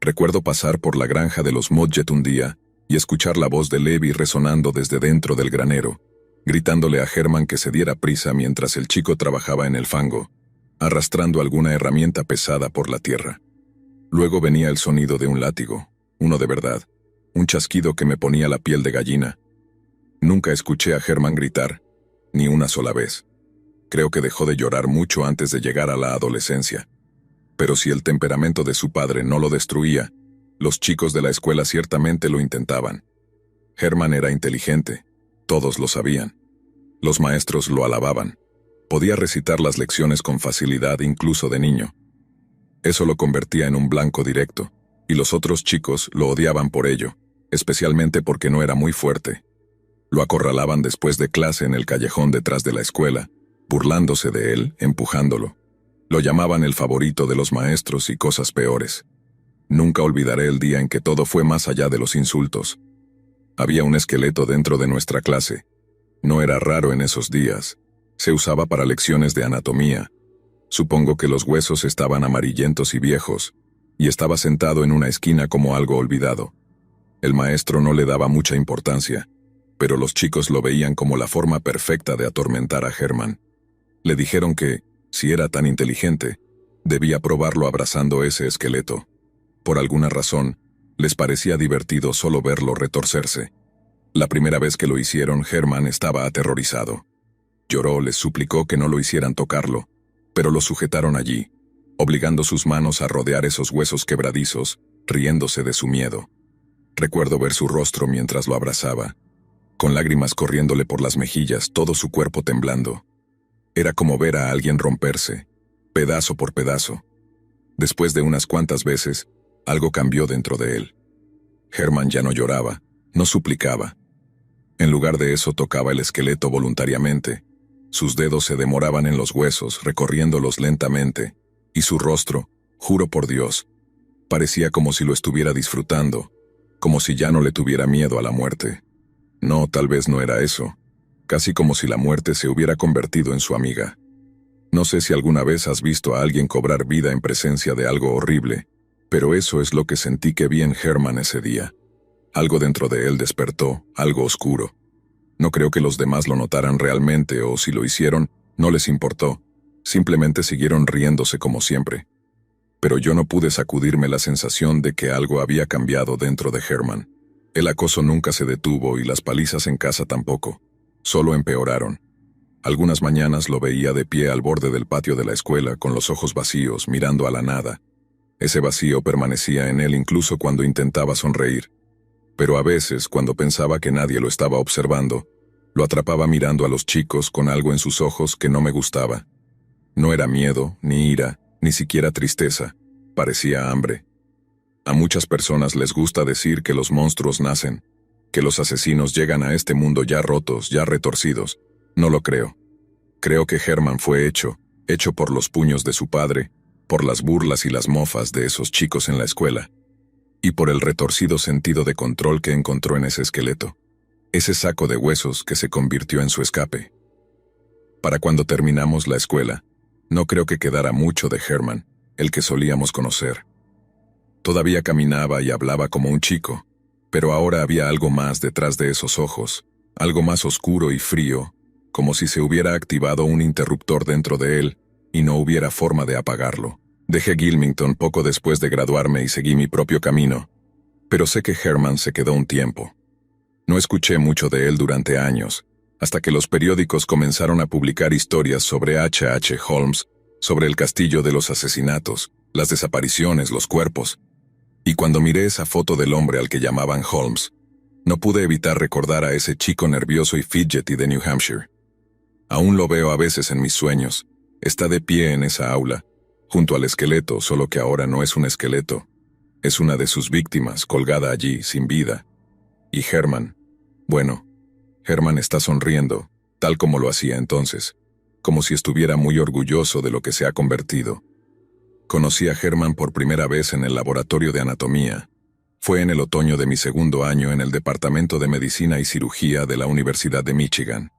Speaker 1: Recuerdo pasar por la granja de los Mudgett un día y escuchar la voz de Levy resonando desde dentro del granero, gritándole a Herman que se diera prisa mientras el chico trabajaba en el fango, arrastrando alguna herramienta pesada por la tierra. Luego venía el sonido de un látigo, uno de verdad, un chasquido que me ponía la piel de gallina. Nunca escuché a Herman gritar, ni una sola vez. Creo que dejó de llorar mucho antes de llegar a la adolescencia. Pero si el temperamento de su padre no lo destruía, los chicos de la escuela ciertamente lo intentaban. Herman era inteligente, todos lo sabían. Los maestros lo alababan. Podía recitar las lecciones con facilidad incluso de niño. Eso lo convertía en un blanco directo, y los otros chicos lo odiaban por ello, especialmente porque no era muy fuerte. Lo acorralaban después de clase en el callejón detrás de la escuela, burlándose de él, empujándolo. Lo llamaban el favorito de los maestros y cosas peores. Nunca olvidaré el día en que todo fue más allá de los insultos. Había un esqueleto dentro de nuestra clase. No era raro en esos días. Se usaba para lecciones de anatomía. Supongo que los huesos estaban amarillentos y viejos, y estaba sentado en una esquina como algo olvidado. El maestro no le daba mucha importancia. pero los chicos lo veían como la forma perfecta de atormentar a Herman. Le dijeron que, si era tan inteligente, debía probarlo abrazando ese esqueleto. Por alguna razón, les parecía divertido solo verlo retorcerse. La primera vez que lo hicieron, Herman estaba aterrorizado. Lloró, les suplicó que no lo hicieran tocarlo, pero lo sujetaron allí, obligando sus manos a rodear esos huesos quebradizos, riéndose de su miedo. Recuerdo ver su rostro mientras lo abrazaba, con lágrimas corriéndole por las mejillas, todo su cuerpo temblando. Era como ver a alguien romperse, pedazo por pedazo. Después de unas cuantas veces, algo cambió dentro de él. Herman ya no lloraba, no suplicaba. En lugar de eso tocaba el esqueleto voluntariamente. Sus dedos se demoraban en los huesos, recorriéndolos lentamente, y su rostro, juro por Dios, parecía como si lo estuviera disfrutando, como si ya no le tuviera miedo a la muerte. No, tal vez no era eso. Casi como si la muerte se hubiera convertido en su amiga. No sé si alguna vez has visto a alguien cobrar vida en presencia de algo horrible, pero eso es lo que sentí que vi en Herman ese día. Algo dentro de él despertó, algo oscuro. No creo que los demás lo notaran realmente, o si lo hicieron, no les importó. Simplemente siguieron riéndose como siempre. Pero yo no pude sacudirme la sensación de que algo había cambiado dentro de Herman. El acoso nunca se detuvo y las palizas en casa tampoco. Solo empeoraron. Algunas mañanas lo veía de pie al borde del patio de la escuela, con los ojos vacíos, mirando a la nada. Ese vacío permanecía en él incluso cuando intentaba sonreír. Pero a veces, cuando pensaba que nadie lo estaba observando, lo atrapaba mirando a los chicos con algo en sus ojos que no me gustaba. No era miedo, ni ira, ni siquiera tristeza. Parecía hambre. A muchas personas les gusta decir que los monstruos nacen, que los asesinos llegan a este mundo ya rotos, ya retorcidos. No lo creo. Creo que Herman fue hecho por los puños de su padre, por las burlas y las mofas de esos chicos en la escuela, y por el retorcido sentido de control que encontró en ese esqueleto, ese saco de huesos que se convirtió en su escape. Para cuando terminamos la escuela, no creo que quedara mucho de Herman, el que solíamos conocer. Todavía caminaba y hablaba como un chico, pero ahora había algo más detrás de esos ojos, algo más oscuro y frío, como si se hubiera activado un interruptor dentro de él y no hubiera forma de apagarlo. Dejé Gilmington poco después de graduarme y seguí mi propio camino, pero sé que Herman se quedó un tiempo. No escuché mucho de él durante años, hasta que los periódicos comenzaron a publicar historias sobre H.H. Holmes, sobre el castillo de los asesinatos, las desapariciones, los cuerpos. Y cuando miré esa foto del hombre al que llamaban Holmes, no pude evitar recordar a ese chico nervioso y fidgety de New Hampshire. Aún lo veo a veces en mis sueños. Está de pie en esa aula, junto al esqueleto, solo que ahora no es un esqueleto. Es una de sus víctimas, colgada allí, sin vida. Y Herman, bueno, Herman está sonriendo, tal como lo hacía entonces, como si estuviera muy orgulloso de lo que se ha convertido. Conocí a Herman por primera vez en el laboratorio de anatomía. Fue en el otoño de mi segundo año en el Departamento de Medicina y Cirugía de la Universidad de Michigan.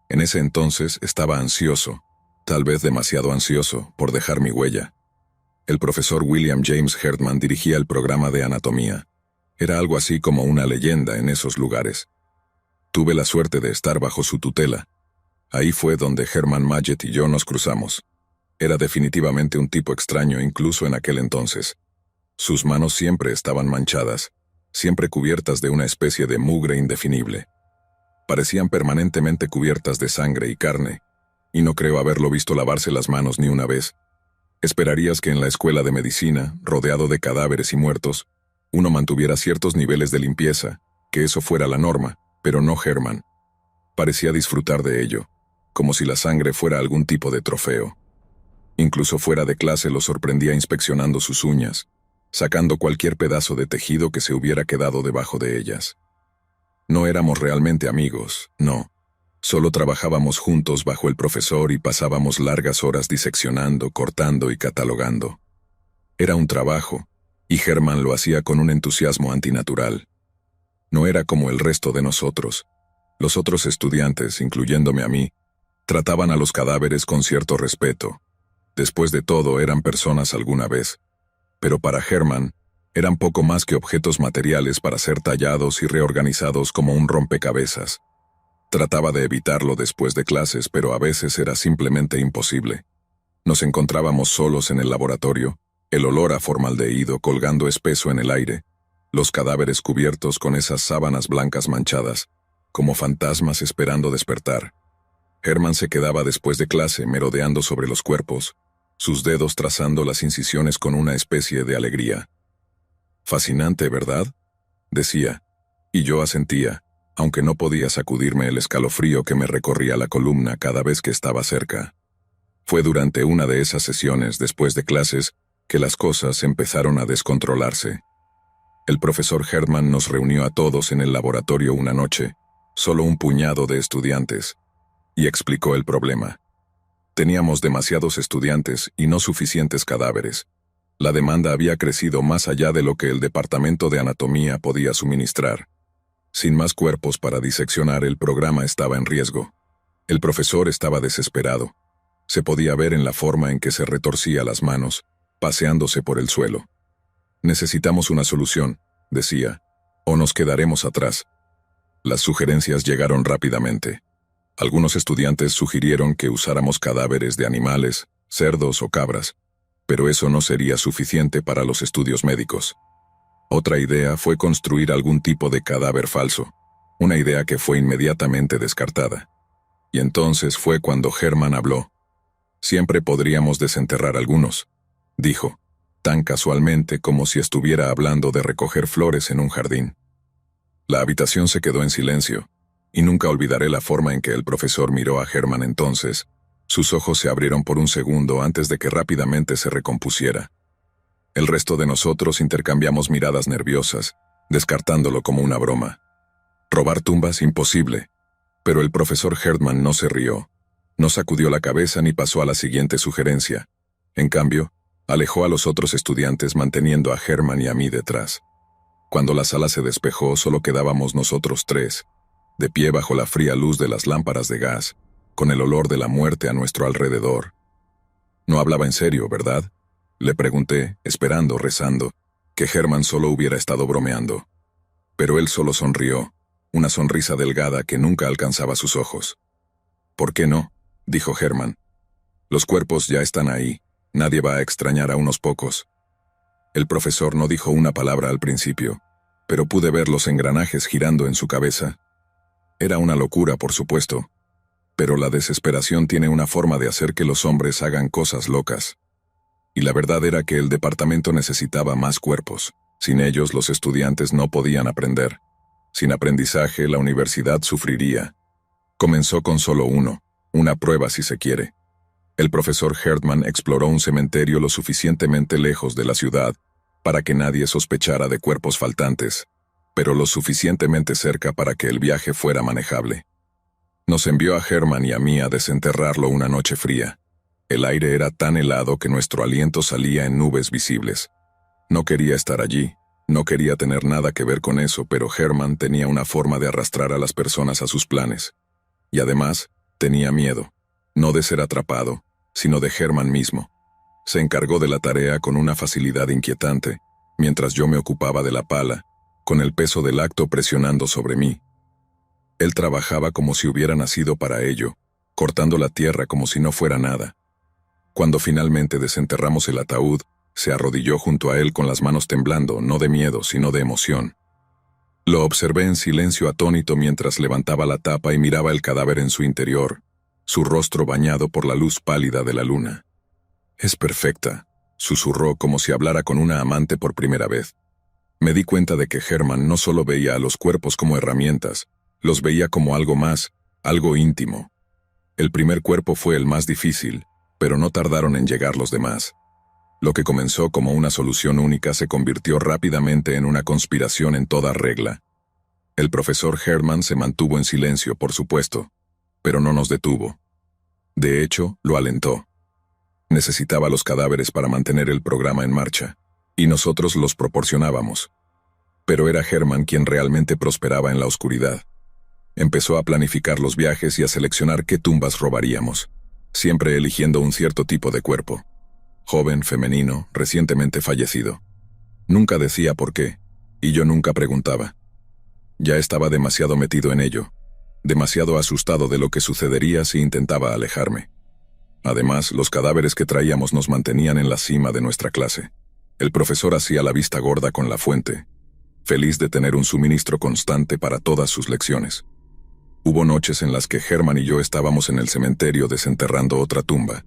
Speaker 1: En ese entonces estaba ansioso, tal vez demasiado ansioso, por dejar mi huella. El profesor William James Herdman dirigía el programa de anatomía. Era algo así como una leyenda en esos lugares. Tuve la suerte de estar bajo su tutela. Ahí fue donde Herman Magget y yo nos cruzamos. Era definitivamente un tipo extraño incluso en aquel entonces. Sus manos siempre estaban manchadas, siempre cubiertas de una especie de mugre indefinible. Parecían permanentemente cubiertas de sangre y carne, y no creo haberlo visto lavarse las manos ni una vez. Esperarías que en la escuela de medicina, rodeado de cadáveres y muertos, uno mantuviera ciertos niveles de limpieza, que eso fuera la norma, pero no Herman. Parecía disfrutar de ello, como si la sangre fuera algún tipo de trofeo. Incluso fuera de clase lo sorprendía inspeccionando sus uñas, sacando cualquier pedazo de tejido que se hubiera quedado debajo de ellas. No éramos realmente amigos, no. Solo trabajábamos juntos bajo el profesor y pasábamos largas horas diseccionando, cortando y catalogando. Era un trabajo, y Herman lo hacía con un entusiasmo antinatural. No era como el resto de nosotros. Los otros estudiantes, incluyéndome a mí, trataban a los cadáveres con cierto respeto. Después de todo, eran personas alguna vez. Pero para Herman, Eran poco más que objetos materiales para ser tallados y reorganizados como un rompecabezas. Trataba de evitarlo después de clases, pero a veces era simplemente imposible. Nos encontrábamos solos en el laboratorio, el olor a formaldehído colgando espeso en el aire, los cadáveres cubiertos con esas sábanas blancas manchadas, como fantasmas esperando despertar. Hermann se quedaba después de clase merodeando sobre los cuerpos, sus dedos trazando las incisiones con una especie de alegría. «Fascinante, ¿verdad?», decía, y yo asentía, aunque no podía sacudirme el escalofrío que me recorría la columna cada vez que estaba cerca. Fue durante una de esas sesiones después de clases que las cosas empezaron a descontrolarse. El profesor Hermann nos reunió a todos en el laboratorio una noche, solo un puñado de estudiantes, y explicó el problema. Teníamos demasiados estudiantes y no suficientes cadáveres. La demanda había crecido más allá de lo que el departamento de anatomía podía suministrar. Sin más cuerpos para diseccionar, el programa estaba en riesgo. El profesor estaba desesperado. Se podía ver en la forma en que se retorcía las manos, paseándose por el suelo. «Necesitamos una solución», decía, «o nos quedaremos atrás». Las sugerencias llegaron rápidamente. Algunos estudiantes sugirieron que usáramos cadáveres de animales, cerdos o cabras, pero eso no sería suficiente para los estudios médicos. Otra idea fue construir algún tipo de cadáver falso, una idea que fue inmediatamente descartada. Y entonces fue cuando Hermann habló. «Siempre podríamos desenterrar algunos», dijo, tan casualmente como si estuviera hablando de recoger flores en un jardín. La habitación se quedó en silencio, y nunca olvidaré la forma en que el profesor miró a Hermann entonces. Sus ojos se abrieron por un segundo antes de que rápidamente se recompusiera. El resto de nosotros intercambiamos miradas nerviosas, descartándolo como una broma. «Robar tumbas, imposible». Pero el profesor Hermann no se rió, no sacudió la cabeza ni pasó a la siguiente sugerencia. En cambio, alejó a los otros estudiantes manteniendo a Hermann y a mí detrás. Cuando la sala se despejó, solo quedábamos nosotros tres, de pie bajo la fría luz de las lámparas de gas, con el olor de la muerte a nuestro alrededor. «No hablaba en serio, ¿verdad?», le pregunté, esperando, rezando, que Hermann solo hubiera estado bromeando. Pero él solo sonrió, una sonrisa delgada que nunca alcanzaba sus ojos. «¿Por qué no?», dijo Hermann. «Los cuerpos ya están ahí, nadie va a extrañar a unos pocos». El profesor no dijo una palabra al principio, pero pude ver los engranajes girando en su cabeza. Era una locura, por supuesto, pero la desesperación tiene una forma de hacer que los hombres hagan cosas locas. Y la verdad era que el departamento necesitaba más cuerpos. Sin ellos, los estudiantes no podían aprender. Sin aprendizaje, la universidad sufriría. Comenzó con solo uno, una prueba si se quiere. El profesor Hermann exploró un cementerio lo suficientemente lejos de la ciudad para que nadie sospechara de cuerpos faltantes, pero lo suficientemente cerca para que el viaje fuera manejable. Nos envió a Hermann y a mí a desenterrarlo una noche fría. El aire era tan helado que nuestro aliento salía en nubes visibles. No quería estar allí, no quería tener nada que ver con eso, pero Hermann tenía una forma de arrastrar a las personas a sus planes. Y además, tenía miedo, no de ser atrapado, sino de Hermann mismo. Se encargó de la tarea con una facilidad inquietante, mientras yo me ocupaba de la pala, con el peso del acto presionando sobre mí. Él trabajaba como si hubiera nacido para ello, cortando la tierra como si no fuera nada. Cuando finalmente desenterramos el ataúd, se arrodilló junto a él con las manos temblando, no de miedo, sino de emoción. Lo observé en silencio atónito mientras levantaba la tapa y miraba el cadáver en su interior, su rostro bañado por la luz pálida de la luna. «Es perfecta», susurró como si hablara con una amante por primera vez. Me di cuenta de que Hermann no solo veía a los cuerpos como herramientas, los veía como algo más, algo íntimo. El primer cuerpo fue el más difícil, pero no tardaron en llegar los demás. Lo que comenzó como una solución única se convirtió rápidamente en una conspiración en toda regla. El profesor Hermann se mantuvo en silencio, por supuesto, pero no nos detuvo. De hecho, lo alentó. Necesitaba los cadáveres para mantener el programa en marcha, y nosotros los proporcionábamos. Pero era Hermann quien realmente prosperaba en la oscuridad. Empezó a planificar los viajes y a seleccionar qué tumbas robaríamos, siempre eligiendo un cierto tipo de cuerpo. Joven, femenino, recientemente fallecido. Nunca decía por qué, y yo nunca preguntaba. Ya estaba demasiado metido en ello, demasiado asustado de lo que sucedería si intentaba alejarme. Además, los cadáveres que traíamos nos mantenían en la cima de nuestra clase. El profesor hacía la vista gorda con la fuente, feliz de tener un suministro constante para todas sus lecciones. Hubo noches en las que Herman y yo estábamos en el cementerio desenterrando otra tumba.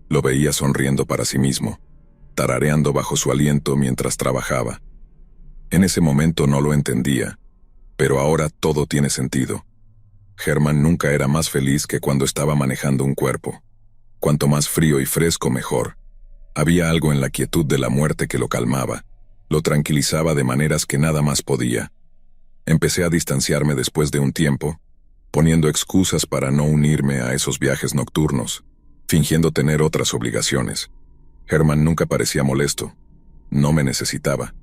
Speaker 1: Lo veía sonriendo para sí mismo, tarareando bajo su aliento mientras trabajaba. En ese momento no lo entendía, pero ahora todo tiene sentido. Herman nunca era más feliz que cuando estaba manejando un cuerpo. Cuanto más frío y fresco, mejor. Había algo en la quietud de la muerte que lo calmaba, lo tranquilizaba de maneras que nada más podía. Empecé a distanciarme después de un tiempo, poniendo excusas para no unirme a esos viajes nocturnos, fingiendo tener otras obligaciones. Herman nunca parecía molesto. No me necesitaba.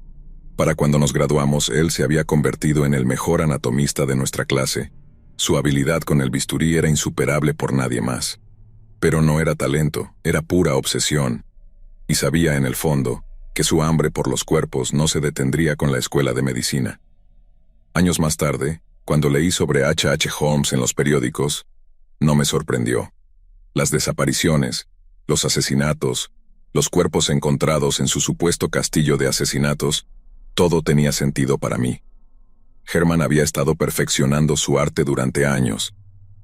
Speaker 1: Para cuando nos graduamos, él se había convertido en el mejor anatomista de nuestra clase. Su habilidad con el bisturí era insuperable por nadie más. Pero no era talento, era pura obsesión. Y sabía en el fondo que su hambre por los cuerpos no se detendría con la escuela de medicina. Años más tarde, cuando leí sobre H.H. Holmes en los periódicos, no me sorprendió. Las desapariciones, los asesinatos, los cuerpos encontrados en su supuesto castillo de asesinatos, todo tenía sentido para mí. Herman había estado perfeccionando su arte durante años.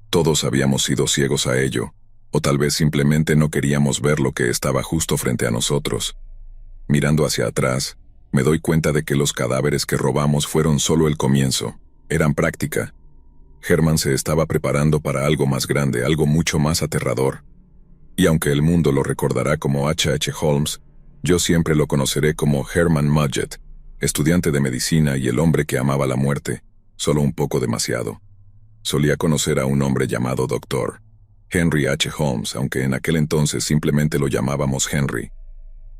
Speaker 1: Todos habíamos sido ciegos a ello, o tal vez simplemente no queríamos ver lo que estaba justo frente a nosotros. Mirando hacia atrás, me doy cuenta de que los cadáveres que robamos fueron solo el comienzo, eran práctica. Herman se estaba preparando para algo más grande, algo mucho más aterrador. Y aunque el mundo lo recordará como H.H. Holmes, yo siempre lo conoceré como Herman Mudgett, estudiante de medicina y el hombre que amaba la muerte, solo un poco demasiado. Solía conocer a un hombre llamado Dr. Henry H. Holmes, aunque en aquel entonces simplemente lo llamábamos Henry.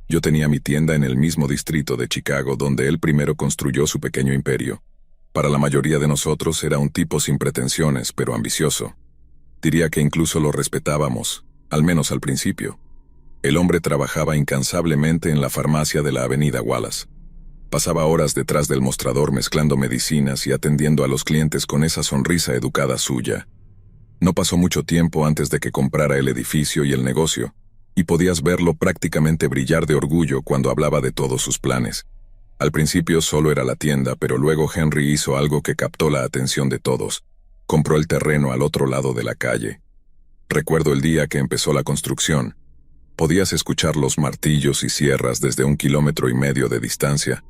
Speaker 1: Yo tenía mi tienda en el mismo distrito de Chicago donde él primero construyó su pequeño imperio. Para la mayoría de nosotros era un tipo sin pretensiones, pero ambicioso. Diría que incluso lo respetábamos, al menos al principio. El hombre trabajaba incansablemente en la farmacia de la avenida Wallace. Pasaba horas detrás del mostrador mezclando medicinas y atendiendo a los clientes con esa sonrisa educada suya. No pasó mucho tiempo antes de que comprara el edificio y el negocio, y podías verlo prácticamente brillar de orgullo cuando hablaba de todos sus planes. Al principio solo era la tienda, pero luego Henry hizo algo que captó la atención de todos. Compró el terreno al otro lado de la calle. Recuerdo el día que empezó la construcción. Podías escuchar los martillos y sierras desde 1,5 kilómetros de distancia,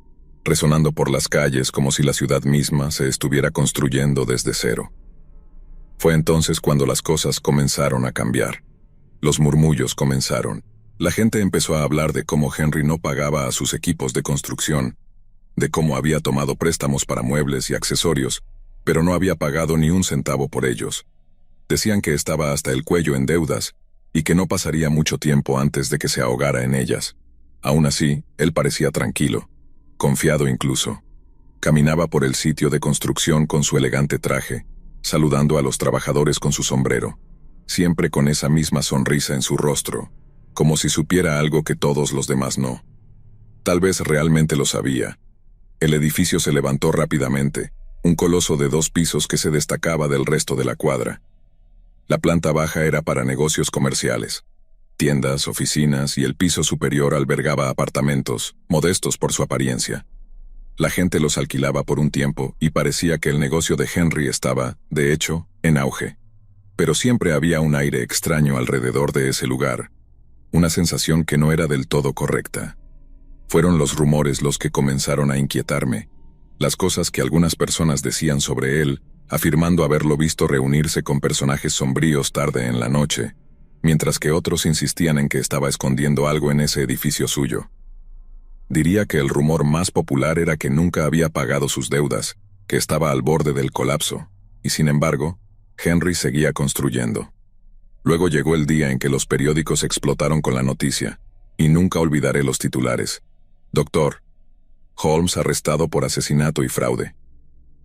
Speaker 1: resonando por las calles como si la ciudad misma se estuviera construyendo desde cero. Fue entonces cuando las cosas comenzaron a cambiar. Los murmullos comenzaron. La gente empezó a hablar de cómo Henry no pagaba a sus equipos de construcción, de cómo había tomado préstamos para muebles y accesorios, pero no había pagado ni un centavo por ellos. Decían que estaba hasta el cuello en deudas y que no pasaría mucho tiempo antes de que se ahogara en ellas. Aún así, él parecía tranquilo, confiado incluso. Caminaba por el sitio de construcción con su elegante traje, saludando a los trabajadores con su sombrero, siempre con esa misma sonrisa en su rostro, como si supiera algo que todos los demás no. Tal vez realmente lo sabía. El edificio se levantó rápidamente, un coloso de 2 pisos que se destacaba del resto de la cuadra. La planta baja era para negocios comerciales, tiendas, oficinas, y el piso superior albergaba apartamentos, modestos por su apariencia. La gente los alquilaba por un tiempo y parecía que el negocio de Henry estaba, de hecho, en auge. Pero siempre había un aire extraño alrededor de ese lugar, una sensación que no era del todo correcta. Fueron los rumores los que comenzaron a inquietarme, las cosas que algunas personas decían sobre él, afirmando haberlo visto reunirse con personajes sombríos tarde en la noche, mientras que otros insistían en que estaba escondiendo algo en ese edificio suyo. Diría que el rumor más popular era que nunca había pagado sus deudas, que estaba al borde del colapso, y sin embargo, Henry seguía construyendo. Luego llegó el día en que los periódicos explotaron con la noticia, y nunca olvidaré los titulares. Dr. Holmes arrestado por asesinato y fraude.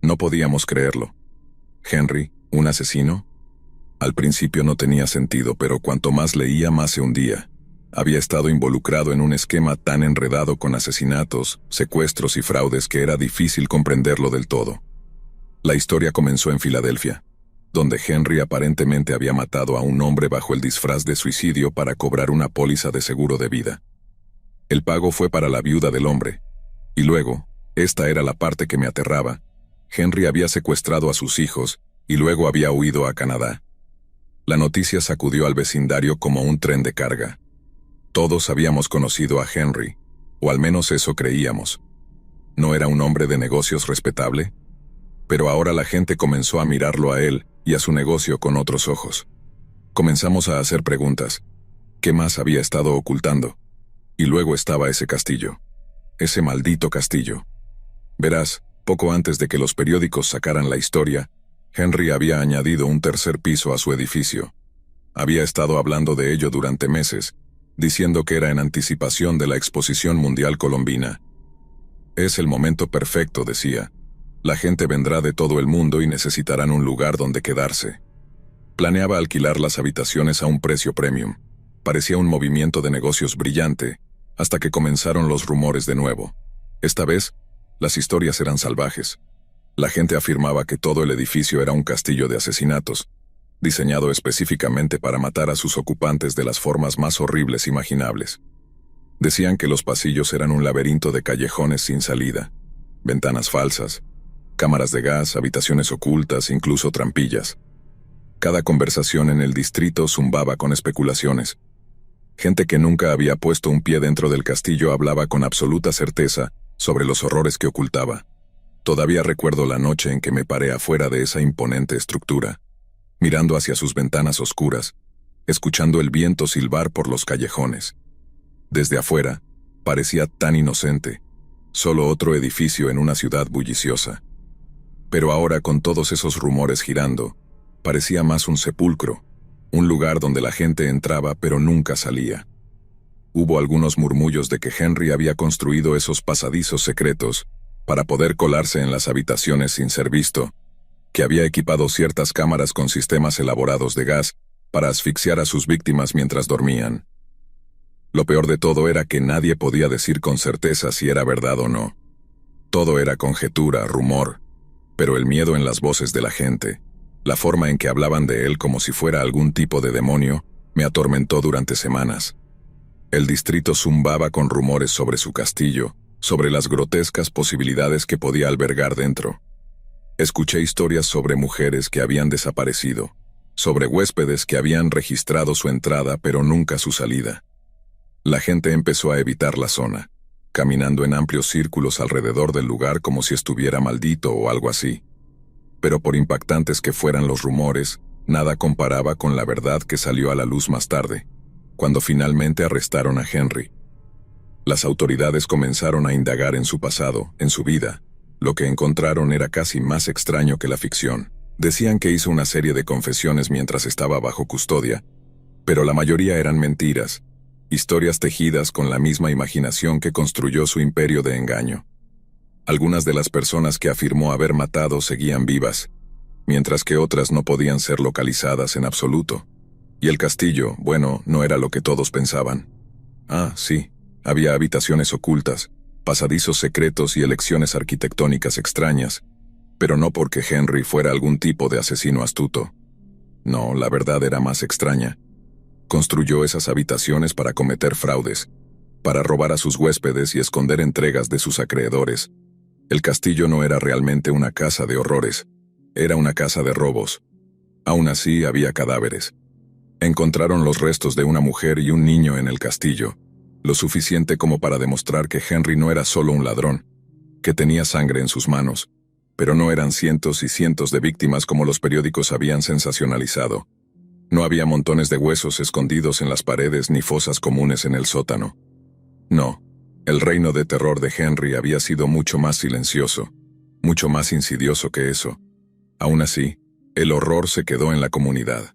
Speaker 1: No podíamos creerlo. Henry, ¿un asesino? Al principio no tenía sentido, pero cuanto más leía más se hundía. Había estado involucrado en un esquema tan enredado con asesinatos, secuestros y fraudes que era difícil comprenderlo del todo. La historia comenzó en Filadelfia, donde Henry aparentemente había matado a un hombre bajo el disfraz de suicidio para cobrar una póliza de seguro de vida. El pago fue para la viuda del hombre. Y luego, esta era la parte que me aterraba, Henry había secuestrado a sus hijos y luego había huido a Canadá. La noticia sacudió al vecindario como un tren de carga. Todos habíamos conocido a Henry, o al menos eso creíamos. ¿No era un hombre de negocios respetable? Pero ahora la gente comenzó a mirarlo a él y a su negocio con otros ojos. Comenzamos a hacer preguntas. ¿Qué más había estado ocultando? Y luego estaba ese castillo. Ese maldito castillo. Verás, poco antes de que los periódicos sacaran la historia, Henry había añadido un tercer piso a su edificio. Había estado hablando de ello durante meses, diciendo que era en anticipación de la Exposición Mundial Colombina. Es el momento perfecto, decía. La gente vendrá de todo el mundo y necesitarán un lugar donde quedarse. Planeaba alquilar las habitaciones a un precio premium. Parecía un movimiento de negocios brillante, hasta que comenzaron los rumores de nuevo. Esta vez, las historias eran salvajes. La gente afirmaba que todo el edificio era un castillo de asesinatos, diseñado específicamente para matar a sus ocupantes de las formas más horribles imaginables. Decían que los pasillos eran un laberinto de callejones sin salida, ventanas falsas, cámaras de gas, habitaciones ocultas, incluso trampillas. Cada conversación en el distrito zumbaba con especulaciones. Gente que nunca había puesto un pie dentro del castillo hablaba con absoluta certeza sobre los horrores que ocultaba. Todavía recuerdo la noche en que me paré afuera de esa imponente estructura, mirando hacia sus ventanas oscuras, escuchando el viento silbar por los callejones. Desde afuera, parecía tan inocente, solo otro edificio en una ciudad bulliciosa. Pero ahora, con todos esos rumores girando, parecía más un sepulcro, un lugar donde la gente entraba pero nunca salía. Hubo algunos murmullos de que Henry había construido esos pasadizos secretos para poder colarse en las habitaciones sin ser visto, que había equipado ciertas cámaras con sistemas elaborados de gas para asfixiar a sus víctimas mientras dormían. Lo peor de todo era que nadie podía decir con certeza si era verdad o no. Todo era conjetura, rumor, pero el miedo en las voces de la gente, la forma en que hablaban de él como si fuera algún tipo de demonio, me atormentó durante semanas. El distrito zumbaba con rumores sobre su castillo, sobre las grotescas posibilidades que podía albergar dentro. Escuché historias sobre mujeres que habían desaparecido, sobre huéspedes que habían registrado su entrada pero nunca su salida. La gente empezó a evitar la zona, caminando en amplios círculos alrededor del lugar como si estuviera maldito o algo así. Pero por impactantes que fueran los rumores, nada comparaba con la verdad que salió a la luz más tarde, cuando finalmente arrestaron a Henry. Las autoridades comenzaron a indagar en su pasado, en su vida. Lo que encontraron era casi más extraño que la ficción. Decían que hizo una serie de confesiones mientras estaba bajo custodia, pero la mayoría eran mentiras, historias tejidas con la misma imaginación que construyó su imperio de engaño. Algunas de las personas que afirmó haber matado seguían vivas, mientras que otras no podían ser localizadas en absoluto. Y el castillo, bueno, no era lo que todos pensaban. Ah, sí, había habitaciones ocultas, pasadizos secretos y elecciones arquitectónicas extrañas, pero no porque Henry fuera algún tipo de asesino astuto. No, la verdad era más extraña. Construyó esas habitaciones para cometer fraudes, para robar a sus huéspedes y esconder entregas de sus acreedores. El castillo no era realmente una casa de horrores, era una casa de robos. Aún así, había cadáveres. Encontraron los restos de una mujer y un niño en el castillo, lo suficiente como para demostrar que Henry no era solo un ladrón, que tenía sangre en sus manos, pero no eran cientos y cientos de víctimas como los periódicos habían sensacionalizado. No había montones de huesos escondidos en las paredes ni fosas comunes en el sótano. No, el reino de terror de Henry había sido mucho más silencioso, mucho más insidioso que eso. Aún así, el horror se quedó en la comunidad.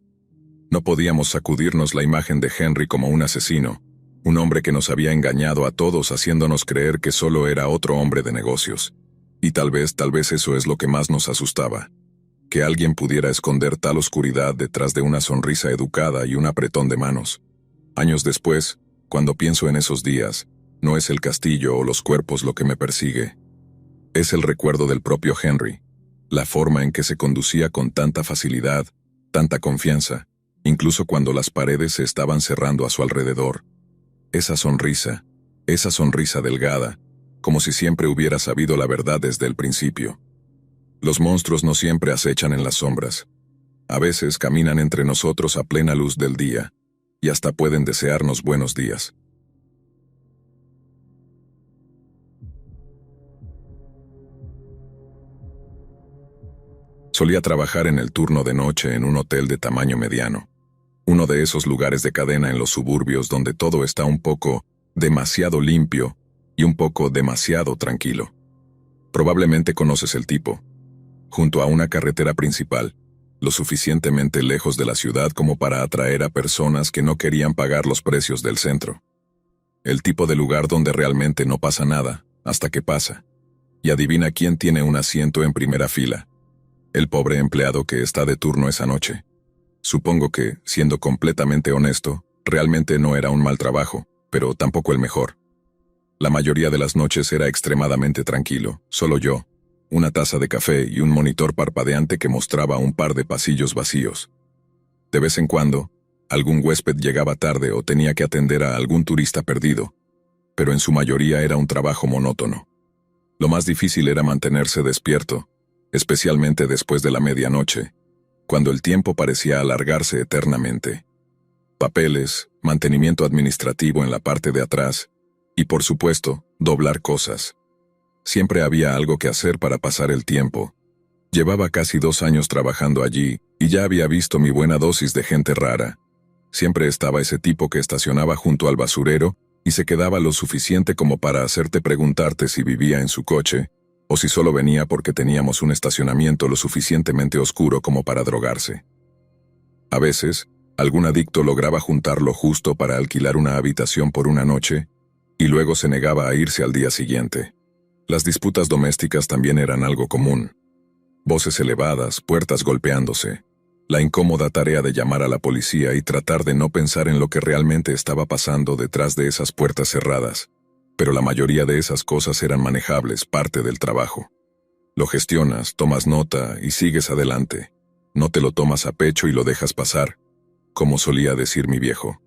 Speaker 1: No podíamos sacudirnos la imagen de Henry como un asesino, un hombre que nos había engañado a todos haciéndonos creer que solo era otro hombre de negocios. Y tal vez eso es lo que más nos asustaba. Que alguien pudiera esconder tal oscuridad detrás de una sonrisa educada y un apretón de manos. Años después, cuando pienso en esos días, no es el castillo o los cuerpos lo que me persigue. Es el recuerdo del propio Henry, la forma en que se conducía con tanta facilidad, tanta confianza, incluso cuando las paredes se estaban cerrando a su alrededor. Esa sonrisa delgada, como si siempre hubiera sabido la verdad desde el principio. Los monstruos no siempre acechan en las sombras. A veces caminan entre nosotros a plena luz del día, y hasta pueden desearnos buenos días. Solía trabajar en el turno de noche en un hotel de tamaño mediano, uno de esos lugares de cadena en los suburbios donde todo está un poco demasiado limpio y un poco demasiado tranquilo. Probablemente conoces el tipo. Junto a una carretera principal, lo suficientemente lejos de la ciudad como para atraer a personas que no querían pagar los precios del centro. El tipo de lugar donde realmente no pasa nada, hasta que pasa. Y adivina quién tiene un asiento en primera fila. El pobre empleado que está de turno esa noche. Supongo que, siendo completamente honesto, realmente no era un mal trabajo, pero tampoco el mejor. La mayoría de las noches era extremadamente tranquilo, solo yo, una taza de café y un monitor parpadeante que mostraba un par de pasillos vacíos. De vez en cuando, algún huésped llegaba tarde o tenía que atender a algún turista perdido, pero en su mayoría era un trabajo monótono. Lo más difícil era mantenerse despierto, especialmente después de la medianoche, cuando el tiempo parecía alargarse eternamente. Papeles, mantenimiento administrativo en la parte de atrás, y por supuesto, doblar cosas. Siempre había algo que hacer para pasar el tiempo. Llevaba casi 2 años trabajando allí, y ya había visto mi buena dosis de gente rara. Siempre estaba ese tipo que estacionaba junto al basurero y se quedaba lo suficiente como para hacerte preguntarte si vivía en su coche, o si solo venía porque teníamos un estacionamiento lo suficientemente oscuro como para drogarse. A veces, algún adicto lograba juntarlo justo para alquilar una habitación por una noche, y luego se negaba a irse al día siguiente. Las disputas domésticas también eran algo común. Voces elevadas, puertas golpeándose, la incómoda tarea de llamar a la policía y tratar de no pensar en lo que realmente estaba pasando detrás de esas puertas cerradas. Pero la mayoría de esas cosas eran manejables, parte del trabajo. Lo gestionas, tomas nota y sigues adelante. No te lo tomas a pecho y lo dejas pasar, como solía decir mi viejo.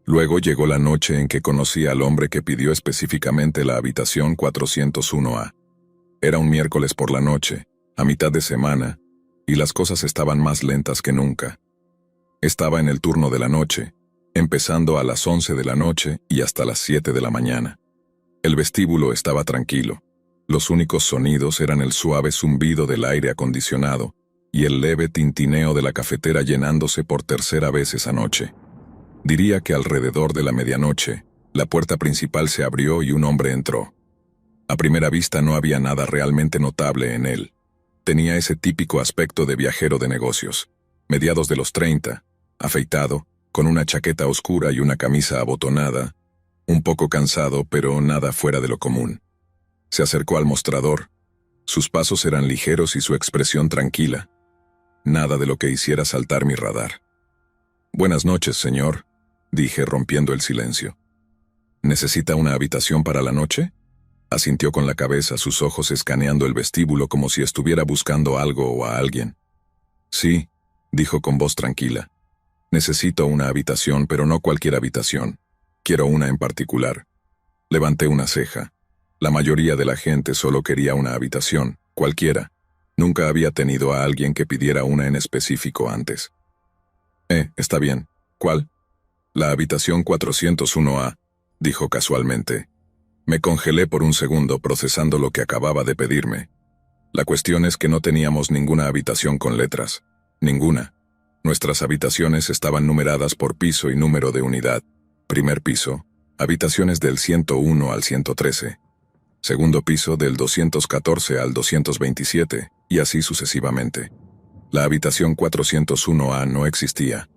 Speaker 1: Luego llegó la noche en que conocí al hombre que pidió específicamente la habitación 401A. Era un miércoles por la noche, a mitad de semana, y las cosas estaban más lentas que nunca. Estaba en el turno de la noche, empezando a las 11 de la noche y hasta las 7 de la mañana. El vestíbulo estaba tranquilo. Los únicos sonidos eran el suave zumbido del aire acondicionado y el leve tintineo de la cafetera llenándose por tercera vez esa noche. Diría que alrededor de la medianoche, la puerta principal se abrió y un hombre entró. A primera vista no había nada realmente notable en él. Tenía ese típico aspecto de viajero de negocios, mediados de los 30, afeitado, con una chaqueta oscura y una camisa abotonada, un poco cansado pero nada fuera de lo común. Se acercó al mostrador. Sus pasos eran ligeros y su expresión tranquila. Nada de lo que hiciera saltar mi radar. «Buenas noches, señor», dije rompiendo el silencio. «¿Necesita una habitación para la noche?», asintió con la cabeza, sus ojos escaneando el vestíbulo como si estuviera buscando algo o a alguien. «Sí», dijo con voz tranquila. «Necesito una habitación, pero no cualquier habitación. Quiero una en particular». Levanté una ceja. La mayoría de la gente solo quería una habitación, cualquiera. Nunca había tenido a alguien que pidiera una en específico antes. Está bien. ¿Cuál? La habitación 401A, dijo casualmente. Me congelé por un segundo procesando lo que acababa de pedirme. La cuestión es que no teníamos ninguna habitación con letras. Ninguna. Nuestras habitaciones estaban numeradas por piso y número de unidad. Primer piso, habitaciones del 101 al 113. Segundo piso del 214 al 227, y así sucesivamente. La habitación 401A no existía.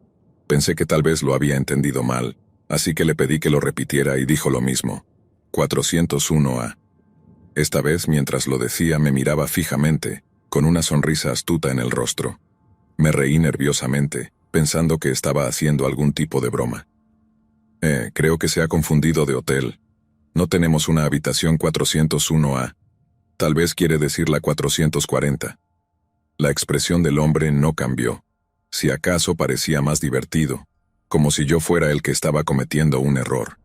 Speaker 1: Pensé que tal vez lo había entendido mal, así que le pedí que lo repitiera y dijo lo mismo. 401A. Esta vez, mientras lo decía, me miraba fijamente, con una sonrisa astuta en el rostro. Me reí nerviosamente, pensando que estaba haciendo algún tipo de broma. Creo que se ha confundido de hotel. No tenemos una habitación 401A. Tal vez quiere decir la 440. La expresión del hombre no cambió. Si acaso parecía más divertido, como si yo fuera el que estaba cometiendo un error.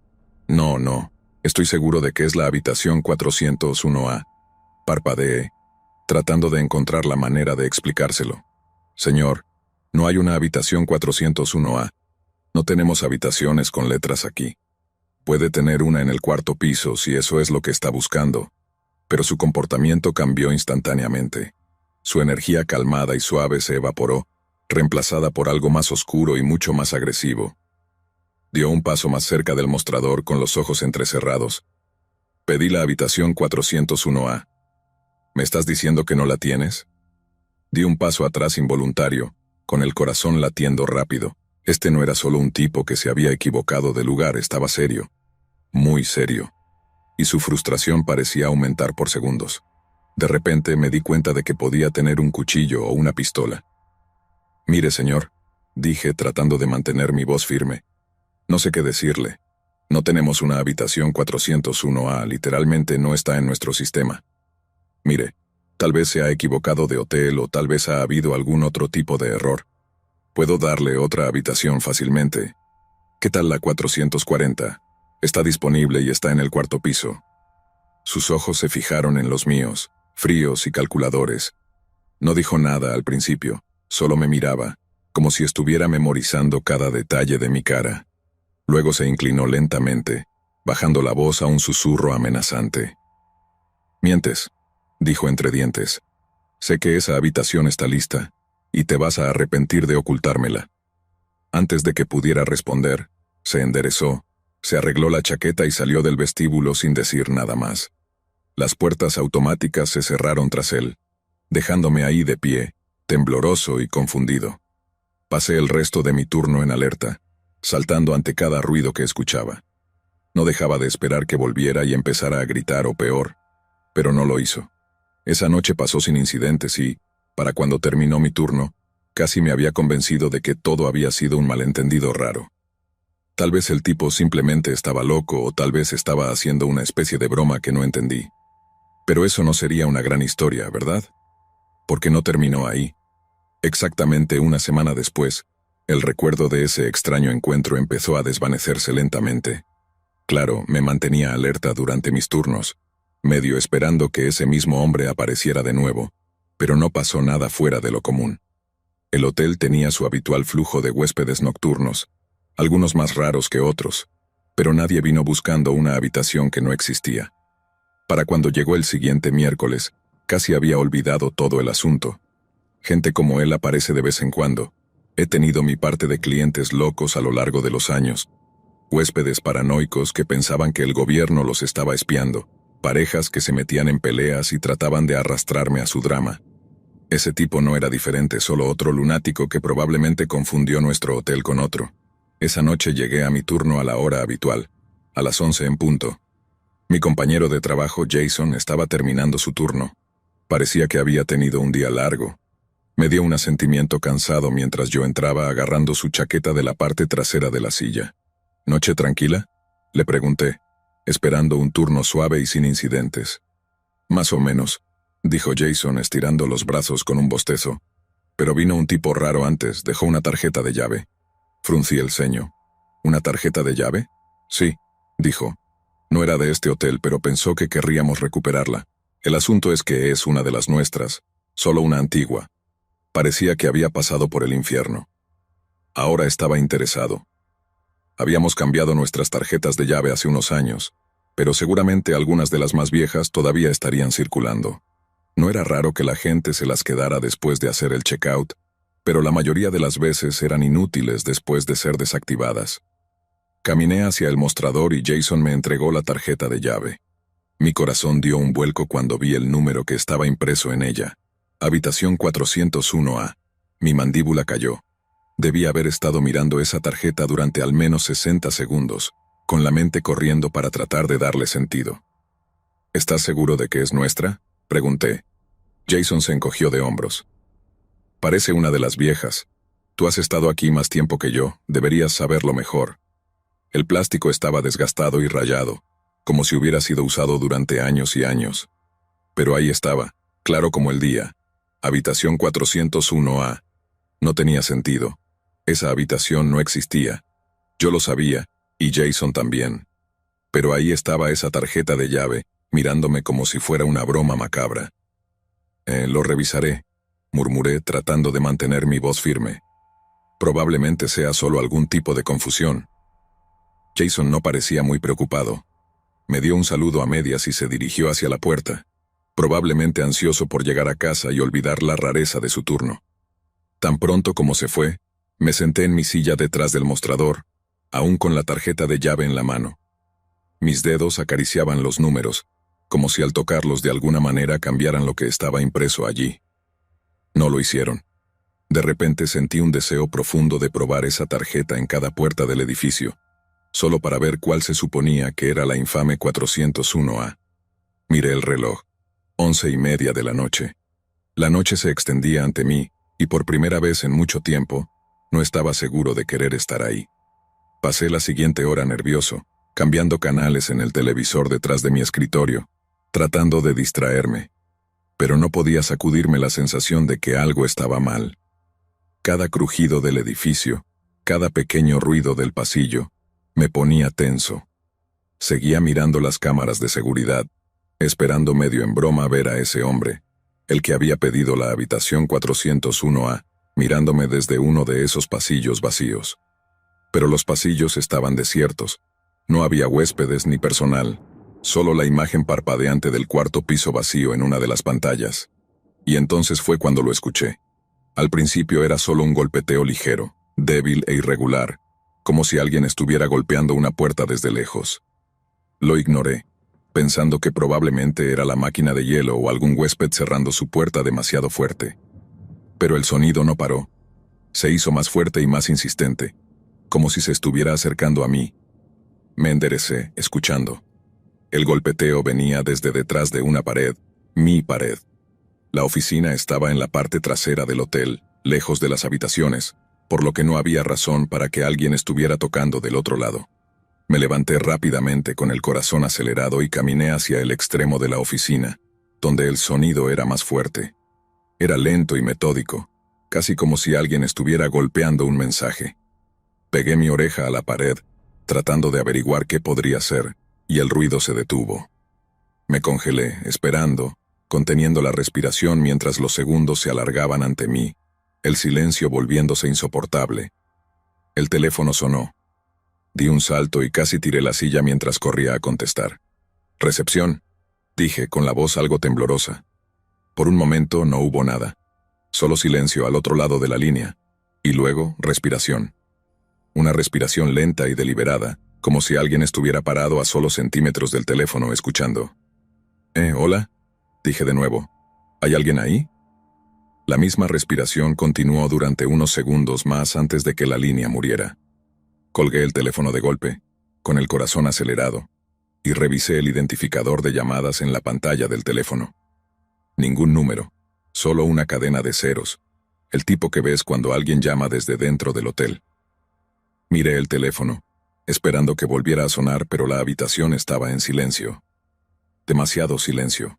Speaker 1: No, estoy seguro de que es la habitación 401A. Parpadeé, tratando de encontrar la manera de explicárselo. Señor, no hay una habitación 401A. No tenemos habitaciones con letras aquí. Puede tener una en el cuarto piso si eso es lo que está buscando. Pero su comportamiento cambió instantáneamente. Su energía calmada y suave se evaporó, reemplazada por algo más oscuro y mucho más agresivo. Dio un paso más cerca del mostrador con los ojos entrecerrados. Pedí la habitación 401A. ¿Me estás diciendo que no la tienes? Di un paso atrás involuntario, con el corazón latiendo rápido. Este no era solo un tipo que se había equivocado de lugar, estaba serio. Muy serio. Y su frustración parecía aumentar por segundos. De repente me di cuenta de que podía tener un cuchillo o una pistola. Mire, señor, dije tratando de mantener mi voz firme. No sé qué decirle. No tenemos una habitación 401A, literalmente no está en nuestro sistema. Mire, tal vez se ha equivocado de hotel o tal vez ha habido algún otro tipo de error. Puedo darle otra habitación fácilmente. ¿Qué tal la 440? Está disponible y está en el cuarto piso. Sus ojos se fijaron en los míos, fríos y calculadores. No dijo nada al principio, solo me miraba, como si estuviera memorizando cada detalle de mi cara. Luego se inclinó lentamente, bajando la voz a un susurro amenazante. «Mientes», dijo entre dientes. «Sé que esa habitación está lista, y te vas a arrepentir de ocultármela». Antes de que pudiera responder, se enderezó, se arregló la chaqueta y salió del vestíbulo sin decir nada más. Las puertas automáticas se cerraron tras él, dejándome ahí de pie, tembloroso y confundido. Pasé el resto de mi turno en alerta, saltando ante cada ruido que escuchaba. No dejaba de esperar que volviera y empezara a gritar o peor, pero no lo hizo. Esa noche pasó sin incidentes y, para cuando terminó mi turno, casi me había convencido de que todo había sido un malentendido raro. Tal vez el tipo simplemente estaba loco o tal vez estaba haciendo una especie de broma que no entendí. Pero eso no sería una gran historia, ¿verdad? Porque no terminó ahí. Exactamente una semana después, el recuerdo de ese extraño encuentro empezó a desvanecerse lentamente. Claro, me mantenía alerta durante mis turnos, medio esperando que ese mismo hombre apareciera de nuevo, pero no pasó nada fuera de lo común. El hotel tenía su habitual flujo de huéspedes nocturnos, algunos más raros que otros, pero nadie vino buscando una habitación que no existía. Para cuando llegó el siguiente miércoles, casi había olvidado todo el asunto. Gente como él aparece de vez en cuando. He tenido mi parte de clientes locos a lo largo de los años. Huéspedes paranoicos que pensaban que el gobierno los estaba espiando. Parejas que se metían en peleas y trataban de arrastrarme a su drama. Ese tipo no era diferente, solo otro lunático que probablemente confundió nuestro hotel con otro. Esa noche llegué a mi turno a la hora habitual, a las 11 en punto. Mi compañero de trabajo, Jason, estaba terminando su turno. Parecía que había tenido un día largo. Me dio un asentimiento cansado mientras yo entraba agarrando su chaqueta de la parte trasera de la silla. ¿Noche tranquila?, le pregunté, esperando un turno suave y sin incidentes. Más o menos, dijo Jason estirando los brazos con un bostezo. Pero vino un tipo raro antes, dejó una tarjeta de llave. Fruncí el ceño. ¿Una tarjeta de llave? Sí, dijo. No era de este hotel, pero pensó que querríamos recuperarla. El asunto es que es una de las nuestras, solo una antigua. Parecía que había pasado por el infierno. Ahora estaba interesado. Habíamos cambiado nuestras tarjetas de llave hace unos años, pero seguramente algunas de las más viejas todavía estarían circulando. No era raro que la gente se las quedara después de hacer el checkout, pero la mayoría de las veces eran inútiles después de ser desactivadas. Caminé hacia el mostrador y Jason me entregó la tarjeta de llave. Mi corazón dio un vuelco cuando vi el número que estaba impreso en ella. Habitación 401A. Mi mandíbula cayó. Debí haber estado mirando esa tarjeta durante al menos 60 segundos, con la mente corriendo para tratar de darle sentido. ¿Estás seguro de que es nuestra?, pregunté. Jason se encogió de hombros. Parece una de las viejas. Tú has estado aquí más tiempo que yo, deberías saberlo mejor. El plástico estaba desgastado y rayado, como si hubiera sido usado durante años y años. Pero ahí estaba, claro como el día. Habitación 401A. No tenía sentido. Esa habitación no existía. Yo lo sabía, y Jason también. Pero ahí estaba esa tarjeta de llave, mirándome como si fuera una broma macabra. Lo revisaré, murmuré tratando de mantener mi voz firme. Probablemente sea solo algún tipo de confusión. Jason no parecía muy preocupado. Me dio un saludo a medias y se dirigió hacia la puerta, probablemente ansioso por llegar a casa y olvidar la rareza de su turno. Tan pronto como se fue, me senté en mi silla detrás del mostrador, aún con la tarjeta de llave en la mano. Mis dedos acariciaban los números, como si al tocarlos de alguna manera cambiaran lo que estaba impreso allí. No lo hicieron. De repente sentí un deseo profundo de probar esa tarjeta en cada puerta del edificio, solo para ver cuál se suponía que era la infame 401A. Miré el reloj. 11:30 de la noche. La noche se extendía ante mí, y por primera vez en mucho tiempo, no estaba seguro de querer estar ahí. Pasé la siguiente hora nervioso, cambiando canales en el televisor detrás de mi escritorio, tratando de distraerme. Pero no podía sacudirme la sensación de que algo estaba mal. Cada crujido del edificio, cada pequeño ruido del pasillo, me ponía tenso. Seguía mirando las cámaras de seguridad, esperando medio en broma ver a ese hombre, el que había pedido la habitación 401A, mirándome desde uno de esos pasillos vacíos. Pero los pasillos estaban desiertos. No había huéspedes ni personal, solo la imagen parpadeante del cuarto piso vacío en una de las pantallas. Y entonces fue cuando lo escuché. Al principio era solo un golpeteo ligero, débil e irregular, como si alguien estuviera golpeando una puerta desde lejos. Lo ignoré, pensando que probablemente era la máquina de hielo o algún huésped cerrando su puerta demasiado fuerte. Pero el sonido no paró. Se hizo más fuerte y más insistente, como si se estuviera acercando a mí. Me enderecé, escuchando. El golpeteo venía desde detrás de una pared, mi pared. La oficina estaba en la parte trasera del hotel, lejos de las habitaciones, por lo que no había razón para que alguien estuviera tocando del otro lado. Me levanté rápidamente con el corazón acelerado y caminé hacia el extremo de la oficina, donde el sonido era más fuerte. Era lento y metódico, casi como si alguien estuviera golpeando un mensaje. Pegué mi oreja a la pared, tratando de averiguar qué podría ser, y el ruido se detuvo. Me congelé, esperando, conteniendo la respiración mientras los segundos se alargaban ante mí, el silencio volviéndose insoportable. El teléfono sonó. Di un salto y casi tiré la silla mientras corría a contestar. «Recepción», dije con la voz algo temblorosa. Por un momento no hubo nada. Solo silencio al otro lado de la línea. Y luego, respiración. Una respiración lenta y deliberada, como si alguien estuviera parado a solo centímetros del teléfono escuchando. «Hola», dije de nuevo. «¿Hay alguien ahí?» La misma respiración continuó durante unos segundos más antes de que la línea muriera. Colgué el teléfono de golpe, con el corazón acelerado, y revisé el identificador de llamadas en la pantalla del teléfono. Ningún número, solo una cadena de ceros, el tipo que ves cuando alguien llama desde dentro del hotel. Miré el teléfono, esperando que volviera a sonar, pero la habitación estaba en silencio. Demasiado silencio.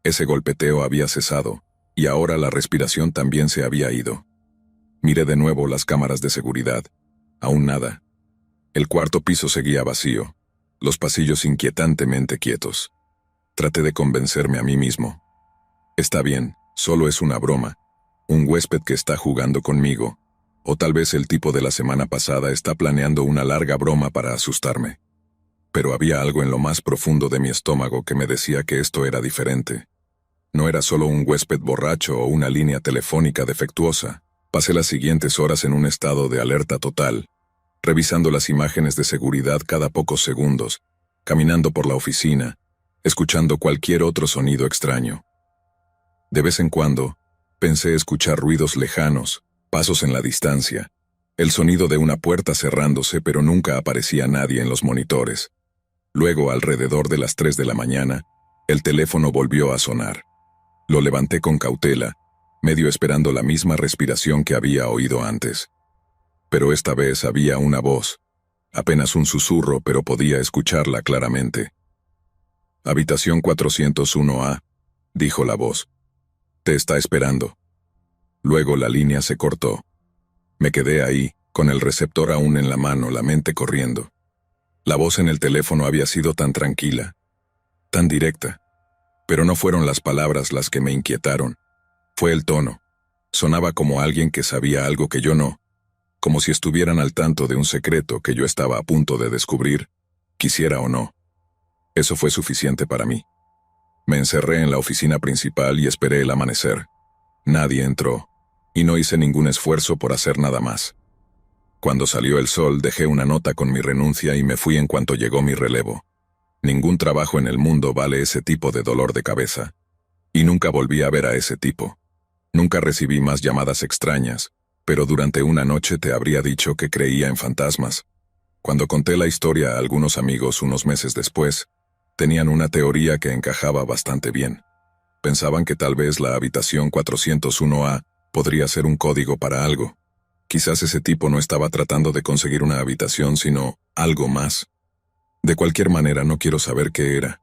Speaker 1: Ese golpeteo había cesado, y ahora la respiración también se había ido. Miré de nuevo las cámaras de seguridad. Aún nada. El cuarto piso seguía vacío, los pasillos inquietantemente quietos. Traté de convencerme a mí mismo. Está bien, solo es una broma, un huésped que está jugando conmigo, o tal vez el tipo de la semana pasada está planeando una larga broma para asustarme. Pero había algo en lo más profundo de mi estómago que me decía que esto era diferente. No era solo un huésped borracho o una línea telefónica defectuosa. Pasé las siguientes horas en un estado de alerta total, revisando las imágenes de seguridad cada pocos segundos, caminando por la oficina, escuchando cualquier otro sonido extraño. De vez en cuando, pensé escuchar ruidos lejanos, pasos en la distancia, el sonido de una puerta cerrándose, pero nunca aparecía nadie en los monitores. Luego, alrededor de las 3 de la mañana, el teléfono volvió a sonar. Lo levanté con cautela, medio esperando la misma respiración que había oído antes. Pero esta vez había una voz, Apenas un susurro, pero podía escucharla claramente. Habitación 401A, dijo la voz. Te está esperando. Luego la línea se cortó. Me quedé ahí, con el receptor aún en la mano, la mente corriendo. La voz en el teléfono había sido tan tranquila, tan directa. Pero no fueron las palabras las que me inquietaron. Fue el tono. Sonaba como alguien que sabía algo que yo no, como si estuvieran al tanto de un secreto que yo estaba a punto de descubrir, quisiera o no. Eso fue suficiente para mí. Me encerré en la oficina principal y esperé el amanecer. Nadie entró, y no hice ningún esfuerzo por hacer nada más. Cuando salió el sol, dejé una nota con mi renuncia y me fui en cuanto llegó mi relevo. Ningún trabajo en el mundo vale ese tipo de dolor de cabeza. Y nunca volví a ver a ese tipo. Nunca recibí más llamadas extrañas, pero durante una noche te habría dicho que creía en fantasmas. Cuando conté la historia a algunos amigos unos meses después, tenían una teoría que encajaba bastante bien. Pensaban que tal vez la habitación 401A podría ser un código para algo. Quizás ese tipo no estaba tratando de conseguir una habitación, sino algo más. De cualquier manera, no quiero saber qué era.